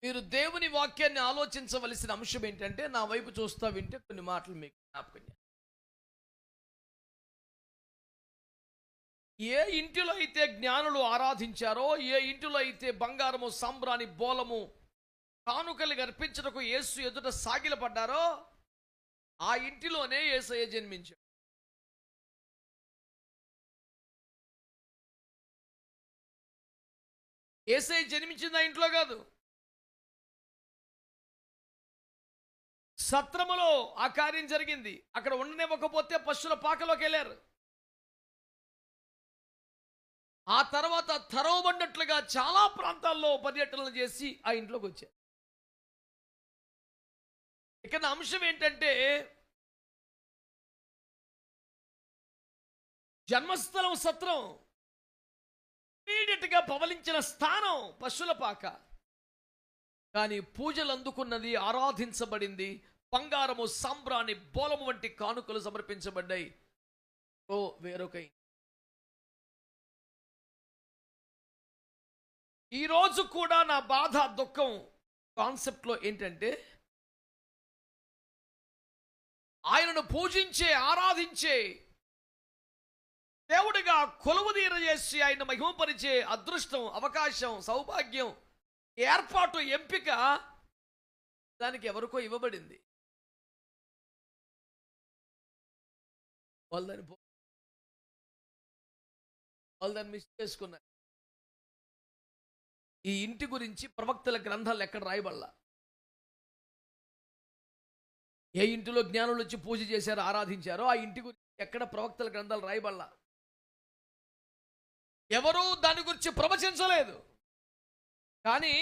మీరు దేవుని వాక్యాన్ని ఆలోచించవలసిన అంశం ఏంటంటే, నా వైపు చూస్తా వింటే కొన్ని మాటలు మీకు జ్ఞాపకం చేస్తాను. ఏ ఇంటిలో అయితే జ్ఞానులు ఆరాధించారో, ఏ ఇంటిలో అయితే బంగారము సాంబ్రాణి బోలము కానుకలు అర్పించటకు యేసు ఎదుట సాగిలపడ్డారో, ఆ ఇంటిలోనే యేసయ్య జన్మించాడు. యేసయ్య జన్మించింది ఆ ఇంట్లో కాదు, సత్రములో ఆ కార్యం జరిగింది. అక్కడ ఉండనివ్వకపోతే పశువుల పాకలోకి వెళ్ళారు. ఆ తర్వాత తరవబడినట్లుగా చాలా ప్రాంతాల్లో పర్యటనలు చేసి ఆ ఇంట్లోకి వచ్చారు. ఇక్కడ అంశం ఏంటంటే, జన్మస్థలం సత్రం, ఇమీడియట్గా పవలించిన స్థానం పశువుల పాక. కానీ పూజలు అందుకున్నది, ఆరాధించబడింది, బంగారము సాంబ్రాణి బోలము వంటి కానుకలు సమర్పించబడ్డాయి వేరొక. ఈరోజు కూడా నా బాధ దుఃఖం కాన్సెప్ట్లో ఏంటంటే, ఆయనను పూజించే ఆరాధించే దేవుడిగా కొలువుదీర చేసి ఆయన మహిమపరిచే అదృష్టం, అవకాశం, సౌభాగ్యం, ఏర్పాటు, ఎంపిక దానికి ఎవరికో ఇవ్వబడింది. వాళ్ళు దాన్ని మిస్ చేసుకున్నారు. ఈ ఇంటి గురించి ప్రవక్తల గ్రంథాలు ఎక్కడ రాయబడలా. ఏ ఇంటిలో జ్ఞానులు వచ్చి పూజ చేశారో, ఆరాధించారో ఆ ఇంటి గురించి ఎక్కడ ప్రవక్తల గ్రంథాలు రాయబడలా. ఎవరూ దాని గురించి ప్రవచించలేదు. కానీ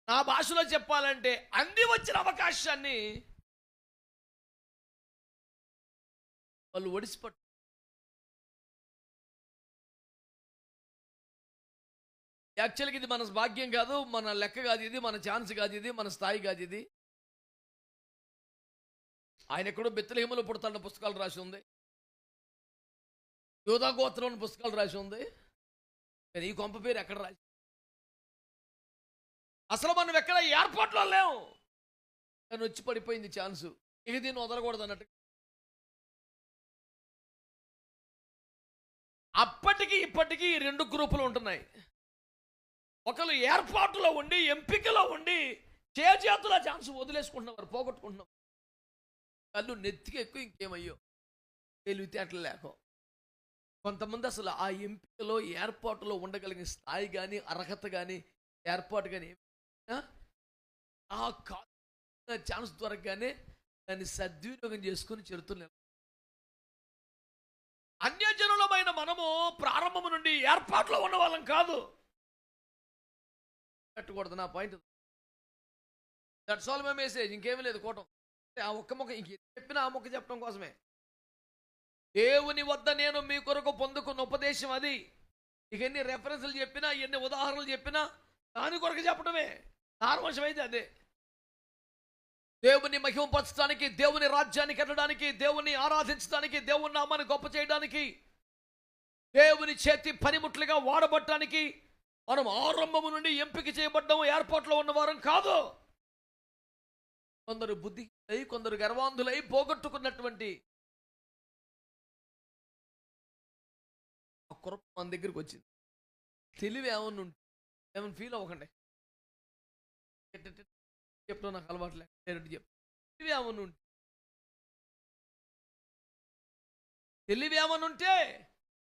నా భాషలో చెప్పాలంటే, అంది వచ్చిన అవకాశాన్ని వాళ్ళు ఒడిసిపట్టు. యాక్చువల్గా ఇది మన భాగ్యం కాదు, మన లెక్క కాదు, ఇది మన ఛాన్స్ కాదు, ఇది మన స్థాయి కాదు. ఇది ఆయన ఎక్కడో బెత్లెహేములో పుడతాడన్న పుస్తకాలు రాసి ఉంది, యోధా గోత్రం పుస్తకాలు రాసి ఉంది. కానీ ఈ కొంప పేరు ఎక్కడ రాసి? అసలు మనం ఎక్కడ ఏర్పాట్లో లేవు, కానీ వచ్చి పడిపోయింది ఛాన్సు. ఇక దీన్ని వదలకూడదు అన్నట్టు. అప్పటికి ఇప్పటికీ రెండు గ్రూపులు ఉంటున్నాయి. ఒకరు ఏర్పాటులో ఉండి, ఎంపికలో ఉండి, చేతుల ఛాన్స్ వదిలేసుకుంటున్నారు, పోగొట్టుకుంటున్నారు. కళ్ళు నెత్తికి ఎక్కువ, ఇంకేమయ్యో తెలివితేటలు లేక. కొంతమంది అసలు ఆ ఎంపికలో, ఏర్పాటులో ఉండగలిగిన స్థాయి కానీ, అర్హత కానీ, ఏర్పాటు కానీ ఆ ఛాన్స్ దొరకగానే దాన్ని సద్వినియోగం చేసుకుని చెరుతున్నారు. అన్యజనులమైన మనము ప్రారంభం నుండి ఏర్పాటులో ఉన్న వాళ్ళం కాదు. కట్టకూడదు నా point. That's all my message. ఇంకేమీ లేదు. కోటం ఆ ఒక్క మొక్క ఇంక చెప్పినా ఆ మొక్క చెప్పడం కోసమే. దేవుని వద్ద నేను మీ కొరకు పొందుకున్న ఉపదేశం అది. ఇక ఎన్ని రెఫరెన్స్లు చెప్పినా, ఎన్ని ఉదాహరణలు చెప్పినా దాని కొరకు చెప్పడమే. సారాంశం అయితే అదే. దేవుని మహిమపరచడానికి, దేవుని రాజ్యాన్ని కట్టడానికి, దేవుని ఆరాధించడానికి, దేవుని నామాన్ని గొప్ప చేయడానికి, దేవుని చేతి పనిముట్లుగా వాడబట్టడానికి మనం ఆరంభము నుండి ఎంపిక చేయబడ్డాము, ఏర్పాట్లో ఉన్నవారం కాదు. కొందరు బుద్ధి, కొందరు గర్వాంధులై పోగొట్టుకున్నటువంటి కుర్ర మన దగ్గరికి వచ్చింది. తెలివి ఏమన్నా ఉంటే ఏమన్నా ఫీల్ అవ్వకండి. చెప్పడం నాకు అలవాటు లేదు. తెలివి ఏమన్నా ఉంటే, తెలివి ఏమన్నా ఉంటే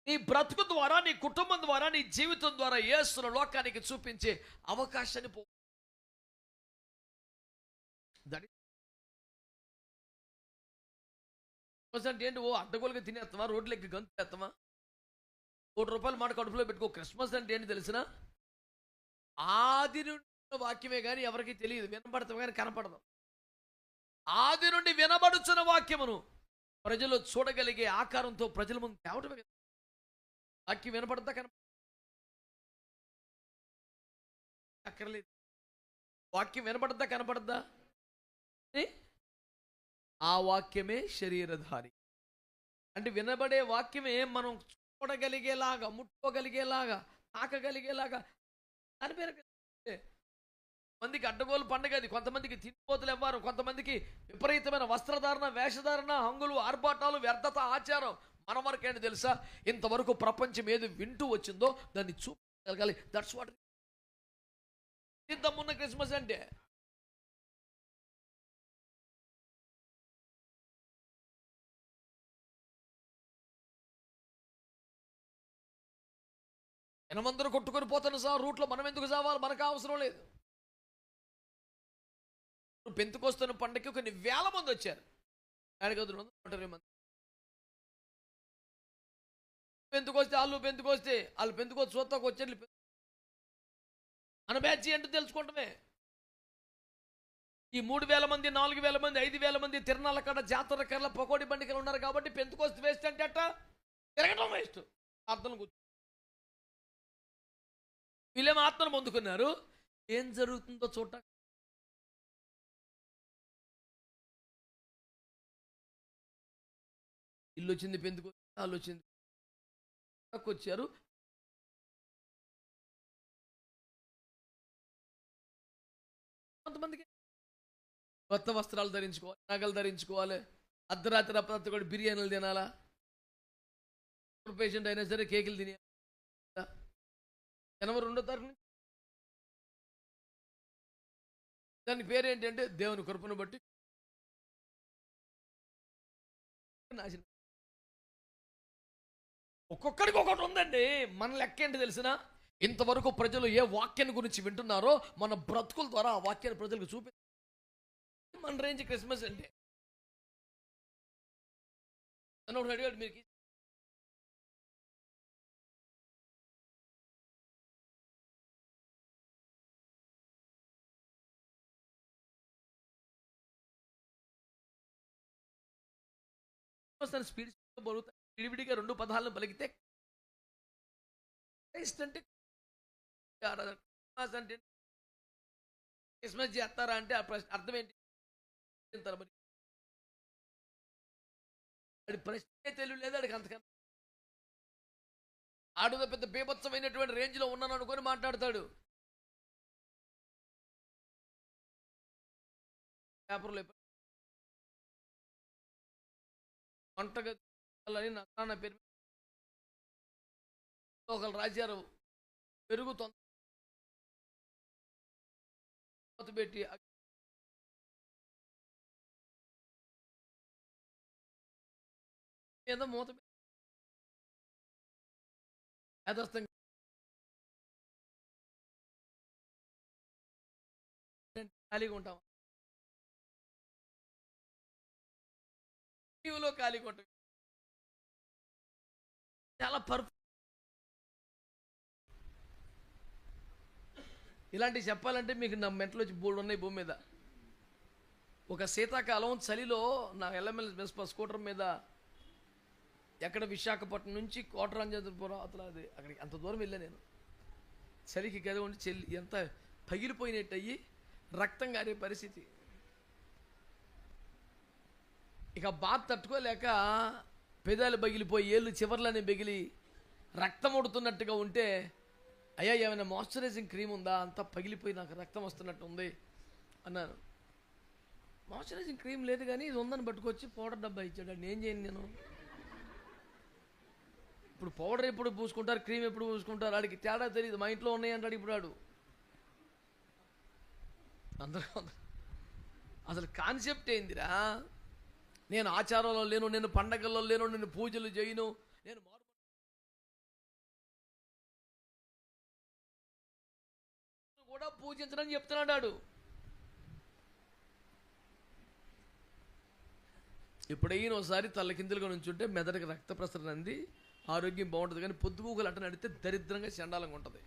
నీ బ్రతుకు ద్వారా, నీ కుటుంబం ద్వారా, నీ జీవితం ద్వారా యేసును లోకానికి చూపించే అవకాశాన్ని అంటే ఏంటి? ఓ అడ్డగోలుగా తినేస్తావా? రోడ్లెక్కి గంతులేస్తావా? ₹1 మాట కడుపులో పెట్టుకో. క్రిస్మస్ అంటే ఏంటి తెలిసిన? ఆది నుండి వాక్యమే కానీ ఎవరికి తెలియదు. వినపడతాం కానీ కనపడదు. ఆది నుండి వినబడుచున్న వాక్యమును ప్రజలు చూడగలిగే ఆకారంతో ప్రజల ముందు తేవటమే కదా. వాక్యం వినపడద్దా, అక్కర్లేదు. వాక్యం వినపడద్దా, కనపడద్దా? ఆ వాక్యమే శరీరధారి. అంటే వినబడే వాక్యమే మనం చూడగలిగేలాగా, ముట్టుకోగలిగేలాగా, తాకగలిగేలాగా. దాని పేరు మందికి అడ్డగోలు పండగ అది, కొంతమందికి తిండిపోతులు ఇవ్వరు, కొంతమందికి విపరీతమైన వస్త్రధారణ, వేషధారణ, హంగులు, ఆర్భాటాలు, వ్యర్థత, ఆచారం. మన వరకేంటి తెలుసా? ఇంతవరకు ప్రపంచం ఏది వింటూ వచ్చిందో దాన్ని చూపించగలగాలి. దట్స్ వాట్ ఇంతమున్న క్రిస్మస్ అంటే. జనమందరూ కొట్టుకొని పోతున్న సార్ రూట్లో మనం ఎందుకు చావాలి? మనకు అవసరం లేదు. పెంతుకొస్తున్న పండగకి కొన్ని వేల మంది వచ్చారు. పెంతుకొస్తే వాళ్ళు పెంతుకొచ్చి చూస్తాకు వచ్చి మన బ్యాచ్ ఏంటో తెలుసుకుంటామే. ఈ 3,000 మంది, 4,000 మంది, 5,000 మంది తిరణాల కడ, జాతర కళ్ళ, పకోడి బండికలు ఉన్నారు కాబట్టి పెంతుకొస్తే వేస్ట్ అంటే అట్ట తిరగటం వేస్ట్. అర్థం కూర్చో వీళ్ళేమో ఆత్మను పొందుకున్నారు. ఏం జరుగుతుందో చూడ. ఇల్లు వచ్చింది పెందుకు, వాళ్ళు వచ్చింది వచ్చారు. కొంతమందికి కొత్త వస్త్రాలు ధరించుకోవాలి, నగలు ధరించుకోవాలి, అర్ధరాత్రి అప్పరాత్రి కూడా బిర్యానీలు తినాలా, పేషెంట్ అయినా సరే కేకులు తినే. జనవరి 2వ తారీఖు నుంచి దాని పేరేంటంటే దేవుని కృపను బట్టి నాశనం. ఒక్కొక్కడికి ఒకటి ఉందండి. మన లెక్క ఏంటి తెలిసిన? ఇంతవరకు ప్రజలు ఏ వాక్యాన్ని గురించి వింటున్నారో మన బ్రతుకుల ద్వారా ఆ వాక్యాన్ని ప్రజలకు చూపి మన రేంజ్ క్రిస్మస్ అంటే. అడిగాడు మీకు స్పీడ్ బలుగుతాయి. విడివిడిగా 2 పదాలను పలికితే క్రైస్ట్ అంటే అంటే క్రిస్మస్ చేస్తారా అంటే అర్థం ఏంటి? అది ప్రశ్నే తెలియలేదు అడికి. అంతకన్నా ఆడుదో పెద్ద బీభత్సమైనటువంటి రేంజ్లో ఉన్నాను అనుకొని మాట్లాడతాడు. పేపర్లో వంటగది నా పేరు ఒకరు రాశారు. పెరుగు తొంత పెట్టి ఏదో మూత యథస్థంగా ఖాళీగా ఉంటాం. లో ఖాళీగా ఉంటాం. చాలా పర్ఫెక్ట్. ఇలాంటివి చెప్పాలంటే మీకు నా మెంటలు వచ్చి బోల్డ్ ఉన్నాయి భూమి మీద. ఒక శీతాకాలం చలిలో నా ఎల్ఎంఎల్ వెస్పా స్కూటర్ మీద ఎక్కడ విశాఖపట్నం నుంచి కోటరాంజపురం అతను అది అక్కడికి అంత దూరం వెళ్ళా నేను. చలికి గది ఉండి చెల్లి ఎంత పగిలిపోయినట్టు అయ్యి రక్తం గారే పరిస్థితి. ఇక బాధ తట్టుకోలేక పెదాలు పగిలిపోయి ఏళ్ళు చివర్లనే బెగిలి రక్తం ఉడుతున్నట్టుగా ఉంటే, అయ్యా ఏమైనా మాయిశ్చరైజింగ్ క్రీమ్ ఉందా? అంతా పగిలిపోయి నాకు రక్తం వస్తున్నట్టు ఉంది అన్నాను. మాయిశ్చరైజింగ్ క్రీమ్ లేదు కానీ ఇది ఉందని పట్టుకొచ్చి పౌడర్ డబ్బా ఇచ్చాడు. నేను చేయను. నేను ఇప్పుడు పౌడర్ ఎప్పుడు పూసుకుంటారు, క్రీమ్ ఎప్పుడు పూసుకుంటారు, వాడికి తేడా తెలియదు. మా ఇంట్లో ఉన్నాయి అంటాడు ఇప్పుడు వాడు. అందరూ అసలు కాన్సెప్ట్ ఏందిరా? నేను ఆచారంలో లేను, నేను పండగల్లో లేను, నేను పూజలు చేయను, నేను కూడా పూజించనని చెప్తున్నాడు. ఎప్పుడైనా ఒకసారి తల్లకిందులుగా నుంచుంటే మెదడుకి రక్త ప్రసరణ అంది, ఆరోగ్యం బాగుంటుంది. కానీ పొద్దుగూకలు అట్ట నడితే దరిద్రంగా చండాలంగా ఉంటుంది.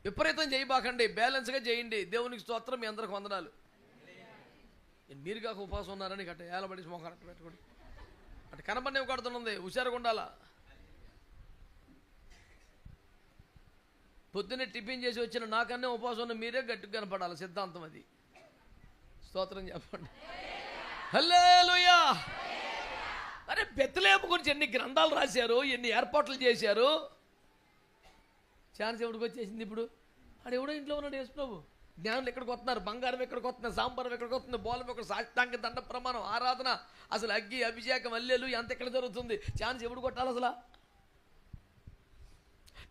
విపరీతం చేయబాకండి, బ్యాలెన్స్గా చేయండి. దేవునికి స్తోత్రం. మీ అందరికి వందనాలు. మీరు కాక ఉపవాసం ఉన్నారని గట్ట ఏలబడి మొహం అట్ట పెట్టుకోండి. అటు కనబడినవి కడుతున్నది, హుషారుగా ఉండాలా. పొద్దున్నే టిఫిన్ చేసి వచ్చిన నాకన్నా ఉపవాసం ఉన్న మీరే గట్టిగా కనపడాలి. సిద్ధాంతం అది. స్తోత్రం చెప్పండి. హల్లెలూయా. అరే బెత్లెహేము గురించి ఎన్ని గ్రంథాలు రాశారు, ఎన్ని ఏర్పాట్లు చేశారు. ఛాన్స్ ఎవరికి వచ్చేసింది ఇప్పుడు? ఆడు ఎవడో ఇంట్లో ఉన్నాడు యేసు ప్రభు. జ్ఞానులు ఎక్కడికి వస్తున్నారు, బంగారం ఎక్కడికి వస్తున్నారు, సాంబారం ఎక్కడికి వస్తుంది, బోలం ఎక్కడ, సాష్టాంగ దండ ప్రమాణం, ఆరాధన, అసలు అగ్గి అభిషేకం, అల్లెలు ఎంత ఎక్కడ జరుగుతుంది, ఛాన్స్ ఎప్పుడు కొట్టాలి అసలు?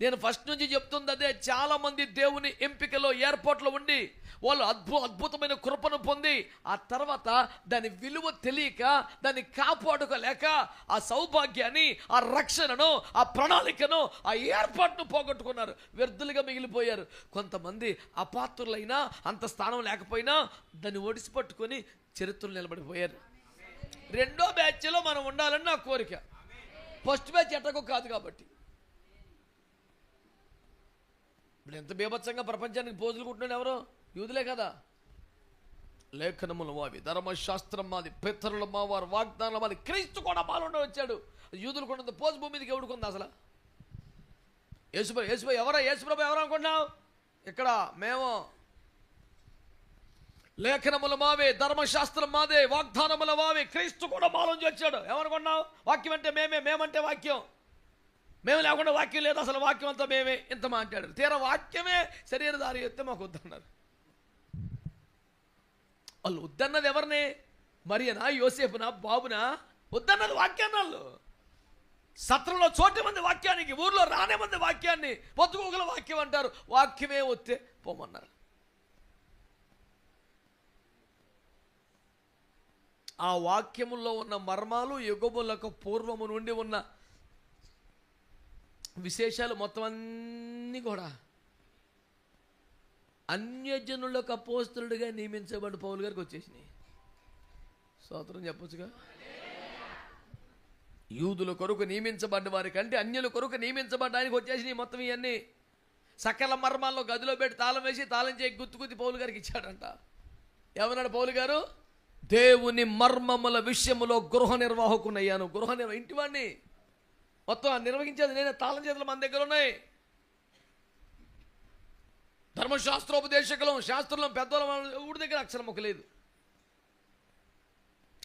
నేను ఫస్ట్ నుంచి చెప్తుంది అదే. చాలా మంది దేవుని ఎంపికలో, ఏర్పాట్లో ఉండి వాళ్ళు అద్భుతమైన కృపను పొంది ఆ తర్వాత దాని విలువ తెలియక, దాన్ని కాపాడుకోలేక ఆ సౌభాగ్యాన్ని, ఆ రక్షణను, ఆ ప్రణాళికను, ఆ ఏర్పాటును పోగొట్టుకున్నారు, వ్యర్థులుగా మిగిలిపోయారు. కొంతమంది అపాత్రులైనా, అంత స్థానం లేకపోయినా దాన్ని ఒడిసి పట్టుకొని చరిత్రలు నిలబడిపోయారు. రెండో బ్యాచ్లో మనం ఉండాలని నా కోరిక. ఫస్ట్ బ్యాచ్ ఎట్టకో కాదు కాబట్టి. ఇప్పుడు ఎంత బీభత్సంగా ప్రపంచానికి పోజులు కుట్టినాడు ఎవరో? యూదులే కదా. లేఖనములు మావి, ధర్మశాస్త్రం మాది, పితరుల మావారు, వాగ్దానాల మాది, క్రీస్తు కూడా మాలో వచ్చాడు. యూదులు కూడా పోజు భూమి మీదకి ఎవడుకుంది అసలు? యేసుప్రభు ఎవరు అనుకుంటున్నావు? ఇక్కడ మేము లేఖనముల మావే, ధర్మశాస్త్రం మాదే, వాగ్దానముల మావే, క్రీస్తు కూడా మాలోంచి వచ్చాడు. ఏమనుకున్నావు? వాక్యం అంటే మేమంటే వాక్యం. మేము లేకుండా వాక్యం లేదు, అసలు వాక్యం అంతా మేమే. ఇంత మాట్లాడారు. తీరా వాక్యమే శరీరధారి ఎత్తే మాకు వద్దన్నారు. వాళ్ళు వద్దన్నది ఎవరిని? మరియనా, యోసేపునా, బాబునా? వద్దన్నది వాక్యాన్ని. వాళ్ళు సత్రంలో చోటి మంది వాక్యానికి, ఊర్లో రానే మంది వాక్యాన్ని పొద్దుకోగల వాక్యం అంటారు. వాక్యమే వస్తే పోమన్నారు. ఆ వాక్యముల్లో ఉన్న మర్మాలు, యుగములకు పూర్వము నుండి ఉన్న విశేషాలు మొత్తం అన్నీ కూడా అన్యజనులకు అపోస్తలుడిగా నియమించబడి పౌలు గారికి వచ్చేసినాయి. స్తోత్రం చెప్పొచ్చుగా. యూదుల కొరకు నియమించబడ్డ వారి కంటే అన్యుల కొరకు నియమించబడ్డానికి వచ్చేసినాయి మొత్తం ఇవన్నీ. సకల మర్మాల్లో గదిలో పెట్టి తాళం వేసి తాళం చేయి గుర్తుకుద్ది పౌలు గారికి ఇచ్చాడంట. ఏమన్నాడు పౌలు గారు? దేవుని మర్మముల విషయములో గృహ నిర్వాహకునయ్యాను. ఇంటి వాడిని మొత్తం నిర్వహించేది నేనే. తాళం చేతులు మన దగ్గర ఉన్నాయి. ధర్మశాస్త్రోపదేశకులం, శాస్త్రం పెద్దల ఊడి దగ్గర అక్షరం ఒక లేదు.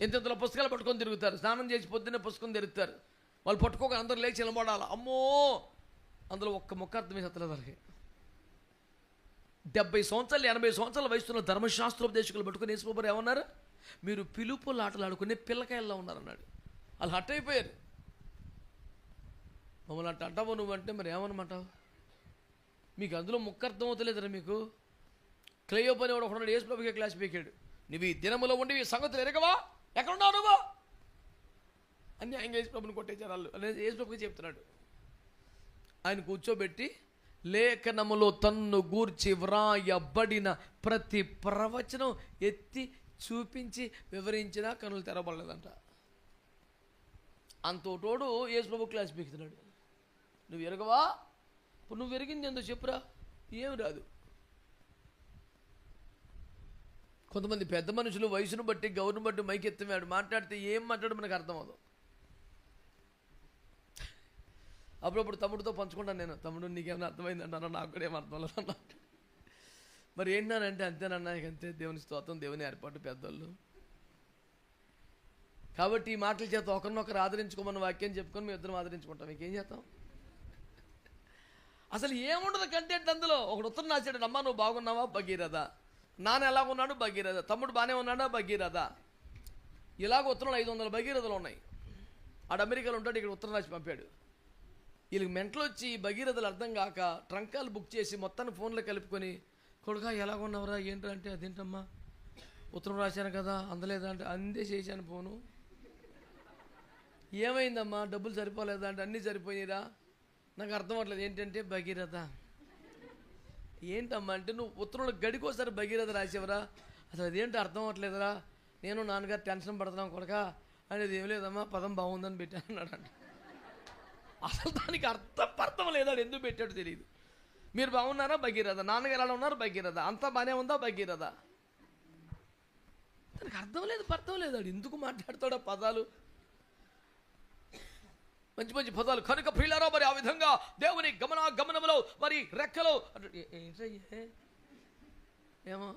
ఇంతలో పుస్తకాలు పట్టుకొని తిరుగుతారు. స్నానం చేసి పొద్దున్నే పుస్తకం తిరుగుతారు. వాళ్ళు పట్టుకోక అందరూ లేచి నిలబడాలి. అమ్మో, అందులో ఒక్క మొక్క అర్థమే సత్తలేదు వాళ్ళకి. 70 సంవత్సరాలు 80 సంవత్సరాల వయసులో ధర్మశాస్త్రోపదేశకులు పట్టుకొని యేసుప్రభు ఏమన్నారు? మీరు పిలుపులు ఆటలాడుకునే పిల్లకాయల్లో ఉన్నారన్నాడు. వాళ్ళు హట్ అయిపోయారు. మమ్మల్ని అట్ట అంటావు నువ్వంటే మరి ఏమనమంటావు? మీకు అందులో ముక్క అర్థం అవుతలేదురా మీకు? క్లయోపని వాడు ఒకడు యేసుప్రభుకి క్లాస్ పీకాడు. నువ్వు ఈ దినములో ఉండి ఈ సంగతులు ఎరగవా? ఎక్కడున్నావు నువ్వు అని ఆయన యేసుప్రభుని కొట్టేశారు వాళ్ళు. అనేది యేసుప్రభుకి చెప్తున్నాడు. ఆయన కూర్చోబెట్టి లేఖనములో తన్ను గూర్చి వ్రాయబడిన ప్రతి ప్రవచనం ఎత్తి చూపించి వివరించినా కనులు తెరవబడలేదంట. అంతోటోడు యేసుప్రభు క్లాస్ పీకుతున్నాడు. నువ్వు ఎరగవా? ఇప్పుడు నువ్వు ఎరిగింది ఏందో చెప్పురా. ఏమి రాదు. కొంతమంది పెద్ద మనుషులు వయసును బట్టి, గౌరవం బట్టి మైకెత్తమాడు మాట్లాడితే ఏం మాట్లాడు మనకు అర్థం అవ్వదు. అప్పుడప్పుడు తమ్ముడితో పంచుకుంటాను నేను. తమ్ముడు నీకేమైనా అర్థమైందంటారా? నాకు కూడా ఏం అర్థం లేదు అన్నా. మరి ఏంటంటే అంతేనన్నా, అంతే. దేవుని స్తోత్రం, దేవుని ఏర్పాటు, పెద్దోళ్ళు. కాబట్టి ఈ మాటల చేత ఒకరినొకరు ఆదరించుకోమన్న వాక్యం చెప్పుకొని మేము ఇద్దరం ఆదరించుకుంటాం. మీకేం చేస్తాం? అసలు ఏముండదు కంటెంట్ అందులో. ఒకడు ఉత్తరం రాశాడు, అమ్మా నువ్వు బాగున్నావా? భగీరథ. నాన్న ఎలాగున్నాడు? భగీరథ. తమ్ముడు బాగానే ఉన్నాడా? భగీరథ. ఇలాగ ఉత్తరంలో 500 భగీరథలు ఉన్నాయి. ఆడు అమెరికాలో ఉంటాడు, ఇక్కడ ఉత్తరం రాసి పంపాడు. వీళ్ళకి మెంటలు వచ్చి భగీరథలు అర్థం కాక ట్రంకాలు బుక్ చేసి మొత్తాన్ని ఫోన్లో కలుపుకొని, కొడుకా ఎలాగున్నావురా ఏంటంటే అంటే అదేంటమ్మా ఉత్తరం రాశాను కదా అందలేదా అంటే అందే చేశాను ఫోను. ఏమైందమ్మా డబ్బులు సరిపోలేదా అంటే అన్నీ సరిపోయిరా. నాకు అర్థం అవ్వట్లేదు ఏంటంటే భగీరథ. ఏంటమ్మా అంటే నువ్వు ఉత్తరంలో గడికోసారి భగీరథ రాసేవరా? అసలు అదేంటో అర్థం అవ్వట్లేదురా. నేను నాన్నగారు టెన్షన్ పడుతున్నాం కొడక అనేది ఏం లేదమ్మా పదం బాగుందని పెట్టాను అన్నాడు. అసలు దానికి అర్థం లేదాడు, ఎందుకు పెట్టాడో తెలియదు. మీరు బాగున్నారా? భగీరథ. నాన్నగారు ఎలా ఉన్నారు? భగీరథ. అంతా బాగానే ఉందా? భగీరథ. దానికి అర్థం లేదు. ఎందుకు మాట్లాడతాడు పదాలు, మంచి మంచి పదాలు. కనుక ప్రియులారా మరి ఆ విధంగా దేవుని గమనములో మరి రెక్కలో ఏమో.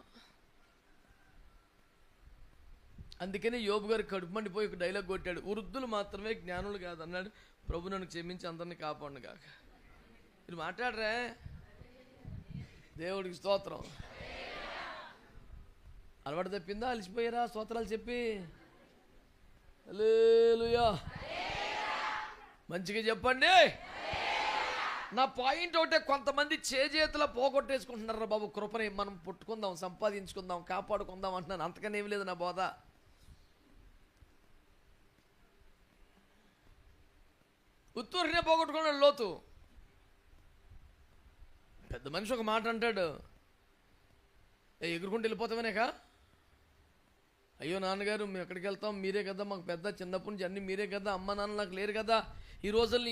అందుకని యోబు గారు కడుపు మండిపోయి ఒక డైలాగ్ కొట్టాడు, వృద్ధులు మాత్రమే జ్ఞానులు కాదన్నాడు. ప్రభు నన్ను క్షమించి అందరినీ కాపాడును కాక. మీరు మాట్లాడరే. దేవుడికి స్తోత్రం. అలవాటు తప్పిందా? అలసిపోయారా స్తోత్రాలు చెప్పి? హల్లెలూయా. మంచిగా చెప్పండి. నా పాయింట్ ఒకటే, కొంతమంది చేజేతులా పోగొట్టేసుకుంటున్నారు బాబు కృపని. మనం పుట్టుకుందాం, సంపాదించుకుందాం, కాపాడుకుందాం అంటున్నాను. అంతకని ఏమి లేదు నా బోధ. ఉత్తూరినే పోగొట్టుకున్నాడు లోతు. పెద్ద మనిషి ఒక మాట అంటాడు, ఎగురుకుంటూ వెళ్ళిపోతామనేక. అయ్యో నాన్నగారు మేము ఎక్కడికి వెళ్తాం, మీరే కదా మాకు పెద్ద, చిన్నప్పటి నుంచి అన్నీ మీరే కదా, అమ్మ నాన్న నాకు లేరు కదా, ఈ రోజుల్లో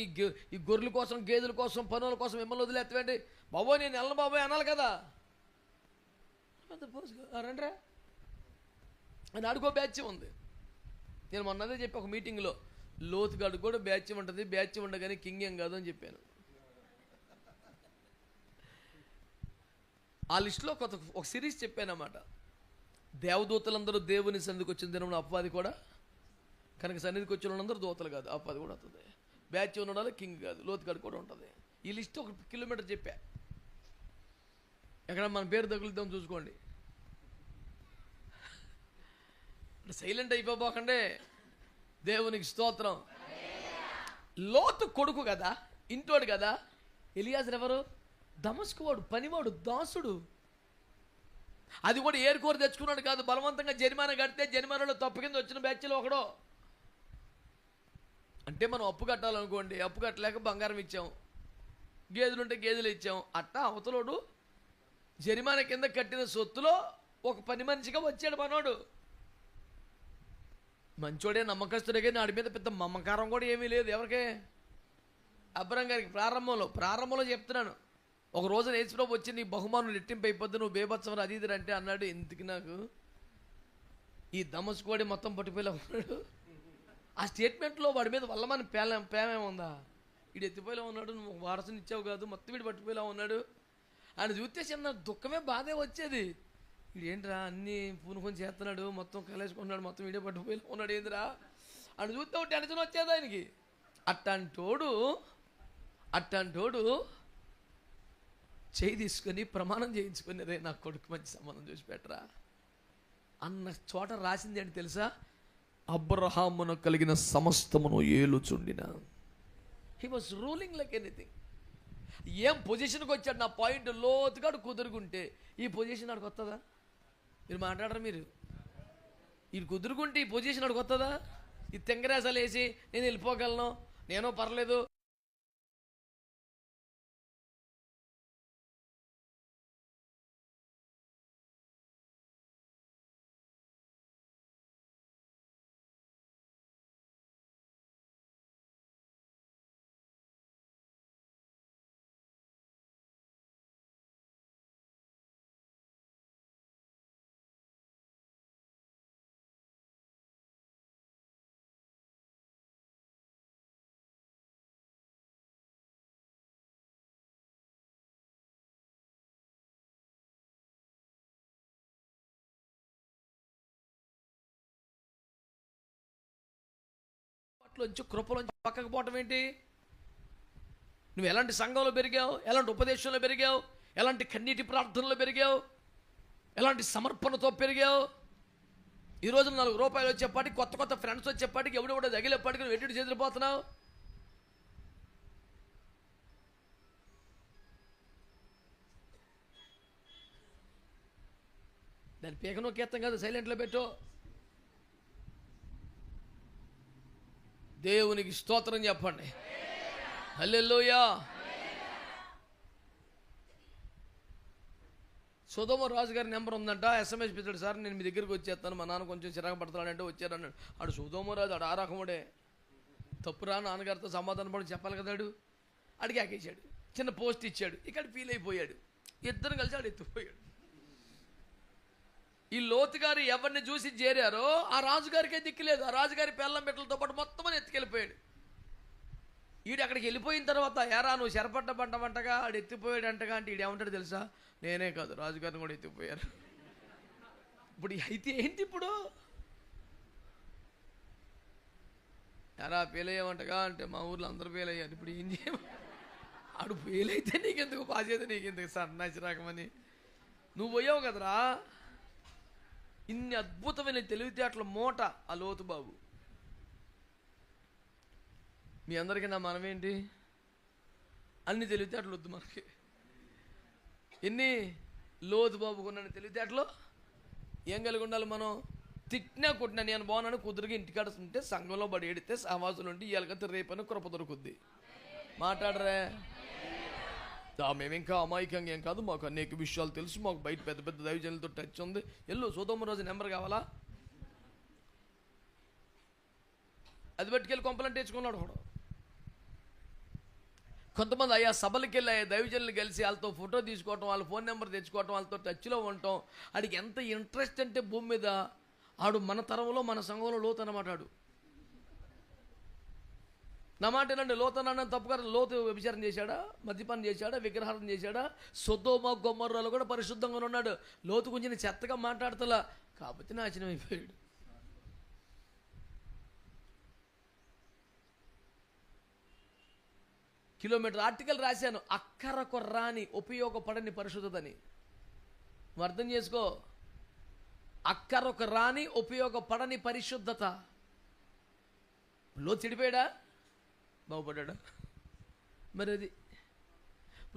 ఈ గొర్రెల కోసం, గేదెల కోసం, పనుల కోసం మిమ్మల్ని వదిలేస్తామండి బాబోయ్, నేను వెళ్ళను బాబోయ్ అనాలి కదా. రండ్రా అని ఆడుకో బ్యాచ్ ఉంది. నేను మొన్నదే చెప్పి ఒక మీటింగ్లో, లోతుగాడు కూడా బ్యాచ్ ఉంటుంది, బ్యాచ్ ఉండగానే కింగ్ ఏం కాదు అని చెప్పాను. ఆ లిస్టులో ఒక సిరీస్ చెప్పాను అన్నమాట. దేవదూతలందరూ దేవుని సన్నిధికి వచ్చిన దినం అపవాది కూడా, కనుక సన్నిధికి వచ్చిన వాళ్ళందరూ దూతలు కాదు, అపవాది కూడా వస్తుంది. బ్యాచ్ ఉన్న కింగ్ కాదు, లోతుగాడు కూడా ఉంటుంది. ఈ లిస్ట్ 1 కిలోమీటర్ చెప్పా. ఎక్కడ మన పేరు తగులుద్దాం చూసుకోండి. సైలెంట్ అయిపోబోకండి. దేవునికి స్తోత్రం. లోతు కొడుకు కదా, ఇంటోడు కదా. ఎలియాజరు ఎవరు? దమస్కు వాడు, పనివాడు, దాసుడు. అది కూడా ఏరుకోరు తెచ్చుకున్నాడు కాదు, బలవంతంగా జరిమానా కడితే జరిమానాలో తప్పు కింద వచ్చిన బ్యాచ్లో ఒకడో. అంటే మనం అప్పు కట్టాలనుకోండి, అప్పు కట్టలేక బంగారం ఇచ్చాం, గేదెలుంటే గేదెలు ఇచ్చాం, అట్టా అవతలోడు జరిమానా కింద కట్టిన సొత్తులో ఒక పని మనిషిగా వచ్చాడు మనోడు. మంచోడే, నమ్మకస్తుడే, నాడి మీద పెద్ద మమకారం కూడా ఏమీ లేదు ఎవరికే. అబ్రహం గారికి ప్రారంభంలో చెప్తున్నాను. ఒక రోజున యేసుప్రభు వచ్చి నీ బహుమానం రెట్టింపు అయిపోద్ది, నువ్వు బేబత్సం అది ఇది అంటే అన్నాడు. ఎందుకు నాకు ఈ దమస్కోడి మొత్తం పట్టుపోయేలా ఉన్నాడు. ఆ స్టేట్మెంట్లో వాడి మీద వల్లమని పేమేముందా? వీడు ఎత్తిపోయేలా ఉన్నాడు, నువ్వు వారసుని ఇచ్చావు కాదు, మొత్తం వీడు పట్టుపోయేలా ఉన్నాడు. ఆయన చూస్తే చిన్న దుఃఖమే బాధే వచ్చేది. వీడు ఏంట్రా అన్నీ పూనుకొని చేస్తున్నాడు, మొత్తం కలేసుకుంటున్నాడు, మొత్తం వీడే పట్టుపోయేలా ఉన్నాడు, ఏందిరా అని చూస్తే ఒక టెన్షన్ వచ్చేది ఆయనకి. అట్టంటోడు చేయి తీసుకొని ప్రమాణం చేయించుకొని, రే నా కొడుకు మంచి సంబంధం చూసి పెట్టరా అన్న చోట రాసింది ఏంటి తెలుసా? అబ్రహామును కలిగిన సమస్తమును ఏలుచుండిన. He was ruling like anything. ఏం పొజిషన్కి వచ్చాడు? నా పాయింట్, లోతుగాడు కుదురుకుంటే ఈ పొజిషన్ ఆడికి వస్తుందా? మీరు మాట్లాడరు. మీరు ఇది కుదురుకుంటే ఈ పొజిషన్ ఆడికి వస్తుందా? ఈ తెంగరేసాలు వేసి నేను వెళ్ళిపోగలను, నేనో పర్లేదు, నుంచి కృపలోంచి పక్కకు పోవటం ఏంటి? నువ్వు ఎలాంటి సంఘంలో పెరిగావు, ఎలాంటి ఉపదేశంలో పెరిగావు, ఎలాంటి కన్నీటి ప్రార్థనలో పెరిగావు, ఎలాంటి సమర్పణతో పెరిగావు? ఈరోజు 4 రూపాయలు వచ్చేపాటికి, కొత్త ఫ్రెండ్స్ వచ్చేపాటికి, ఎవడెవడో తగిలేపాటికి నువ్వు ఎటు చెదిరిపోతున్నావు. దాని పీకనో కీర్తం కాదు, సైలెంట్లో పెట్టు. దేవునికి స్తోత్రం చెప్పండి. హల్లెలూయా. సొదొమ రాజు గారి నెంబర్ ఉందంట, SMS పెట్టాడు, సార్ నేను మీ దగ్గరికి వచ్చేస్తాను, మా నాన్న కొంచెం చిరాకు పడతాడంటే వచ్చారన్నాడు. ఆడు సొదొమ రాజు, ఆడు ఆ రకముడే. తప్పురా నాన్నగారితో సమాధానం పడి చెప్పాలి కదాడు. అడిగి ఆకేసాడు, చిన్న పోస్ట్ ఇచ్చాడు, ఇక్కడ ఫీల్ అయిపోయాడు, ఇద్దరు కలిసి ఆడు ఎత్తుకుపోయాడు. ఈ లోతుగారు ఎవరిని చూసి చేరారో ఆ రాజుగారికే దిక్కులేదు. ఆ రాజుగారి పెళ్ళం బిడ్డలతో పాటు మొత్తం ఎత్తుకెళ్ళిపోయాడు. ఈడు అక్కడికి వెళ్ళిపోయిన తర్వాత, ఎరా నువ్వు చెరపడ్డ వంటగా ఆడు ఎత్తిపోయాడు అంటగా అంటే ఈడు ఏమంటాడు తెలుసా? నేనే కాదు, రాజుగారిని కూడా ఎత్తిపోయారు. ఇప్పుడు అయితే ఏంటి? ఇప్పుడు ఎరా ఫెయిల్ అయ్యామంటగా అంటే మా ఊర్లో అందరూ ఫెయిల్ అయ్యారు. ఇప్పుడు ఏం చేయ ఆడు ఫెయిల్ అయితే నీకెందుకు, పాస్ అయితే నీకెందుకు సన్నాసి రకమని నువ్వు పోయావు కదరా. ఇన్ని అద్భుతమైన తెలివితేటల మూట ఆ లోతు బాబు. మీ అందరికీ నా మనమేంటి, అన్ని తెలివితేటలు వద్దు మనకి. ఎన్ని లోతు బాబుకున్న తెలివితేటలు ఏం కలిగి ఉండాలి మనం? తిట్టినా కొట్టినా నేను బాగున్నాను, కుదురుగా ఇంటికాడ ఉంటే సంఘంలో బడి ఎడితే సహవాసులు ఉంటే ఇవాళకైతే రేపైనా కృప దొరుకుద్ది. మాట్లాడరే. మేము ఇంకా అమాయకంగా ఏం కాదు, మాకు అనేక విషయాలు తెలుసు, మాకు బయట పెద్ద పెద్ద దైవజనులతో టచ్ ఉంది. సోదోమ రోజు నెంబర్ కావాలా? అది పట్టుకెళ్ళి కొంపలంటే తెచ్చుకున్నాడు కూడా. కొంతమంది అయ్యా సభలకి వెళ్ళి అయ్యా దైవజనులు కలిసి వాళ్ళతో ఫోటో తీసుకోవటం, వాళ్ళ ఫోన్ నెంబర్ తెచ్చుకోవటం, వాళ్ళతో టచ్లో ఉండటం. ఆడికి ఎంత ఇంట్రెస్ట్ అంటే భూమి మీద, ఆడు మన తరంలో మన సంఘంలో లోతు అన్నమాట. ఆడు నా మాట ఏనండి, లోతన తప్పుగా లోతు వ్యభిచారం చేశాడా, మద్యపానం చేశాడా, విగ్రహారం చేశాడా? సొదొమ గొమొర్రాలో కూడా పరిశుద్ధంగా ఉన్నాడు. లోతు గురించి చెత్తగా మాట్లాడతలా, కాబట్టి నాశనం అయిపోయాడు. కిలోమీటర్ ఆర్టికల్ రాశాను, అక్కరకు రాని ఉపయోగపడని పరిశుద్ధతని. నువ్వు అర్థం చేసుకో, అక్కరకు రాని ఉపయోగపడని పరిశుద్ధత. లోతు చెడిపోయాడా, బాగుపడ్డా? మరి అది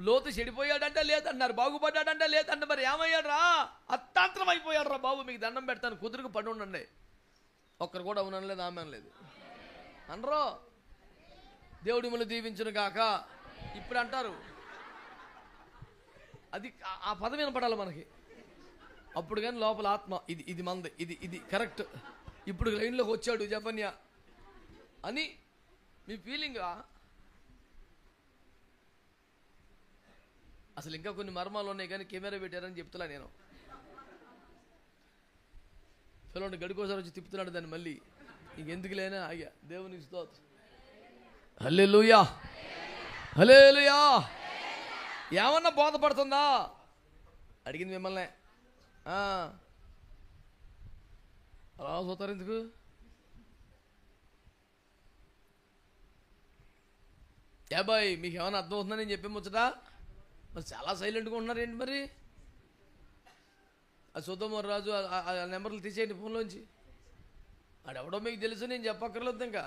లోతు చెడిపోయాడంట లేదన్నారు, బాగుపడ్డాడంట లేదంట. మరి ఏమయ్యాడు రా? అత్తాంతరం అయిపోయాడు రా బాబు. మీకు దండం పెడతాను, కుదురుకు పడి ఉండండి. ఒక్కరు కూడా అవునలేదు, ఆమె అనలేదు అనరో. దేవుడి మిమ్మల్ని దీవించును గాక. ఇప్పుడు అంటారు, అది ఆ పదం వినపడాలి మనకి. అప్పుడు కానీ లోపల ఆత్మ ఇది మంది, ఇది కరెక్ట్, ఇప్పుడు లైన్లోకి వచ్చాడు జపన్య అని మీ ఫీలింగా. అసలు ఇంకా కొన్ని మర్మాలు ఉన్నాయి కానీ కెమెరా పెట్టారని చెప్తున్నా నేను. పిల్లలు గడికోసారి వచ్చి తిప్పుతున్నాడు దాన్ని, మళ్ళీ ఇంకెందుకు లేనా ఆగా. దేవునికి స్తోత్రం. హల్లెలూయా, హల్లెలూయా. ఏమన్నా బోధపడుతుందా అడిగింది మిమ్మల్ని. అలా చూస్తారు ఎందుకు? బాయ్ మీకు ఏమైనా అర్థం అవుతుందని నేను చెప్పే ముచ్చట. మరి చాలా సైలెంట్గా ఉన్నారు ఏంటి మరి? ఆ సొదొమ రాజు ఆ నెంబర్లు తీసేయండి ఫోన్లోంచి. ఆడెవడో మీకు తెలుసు, నేను చెప్పక్కర్లేదు. ఇంకా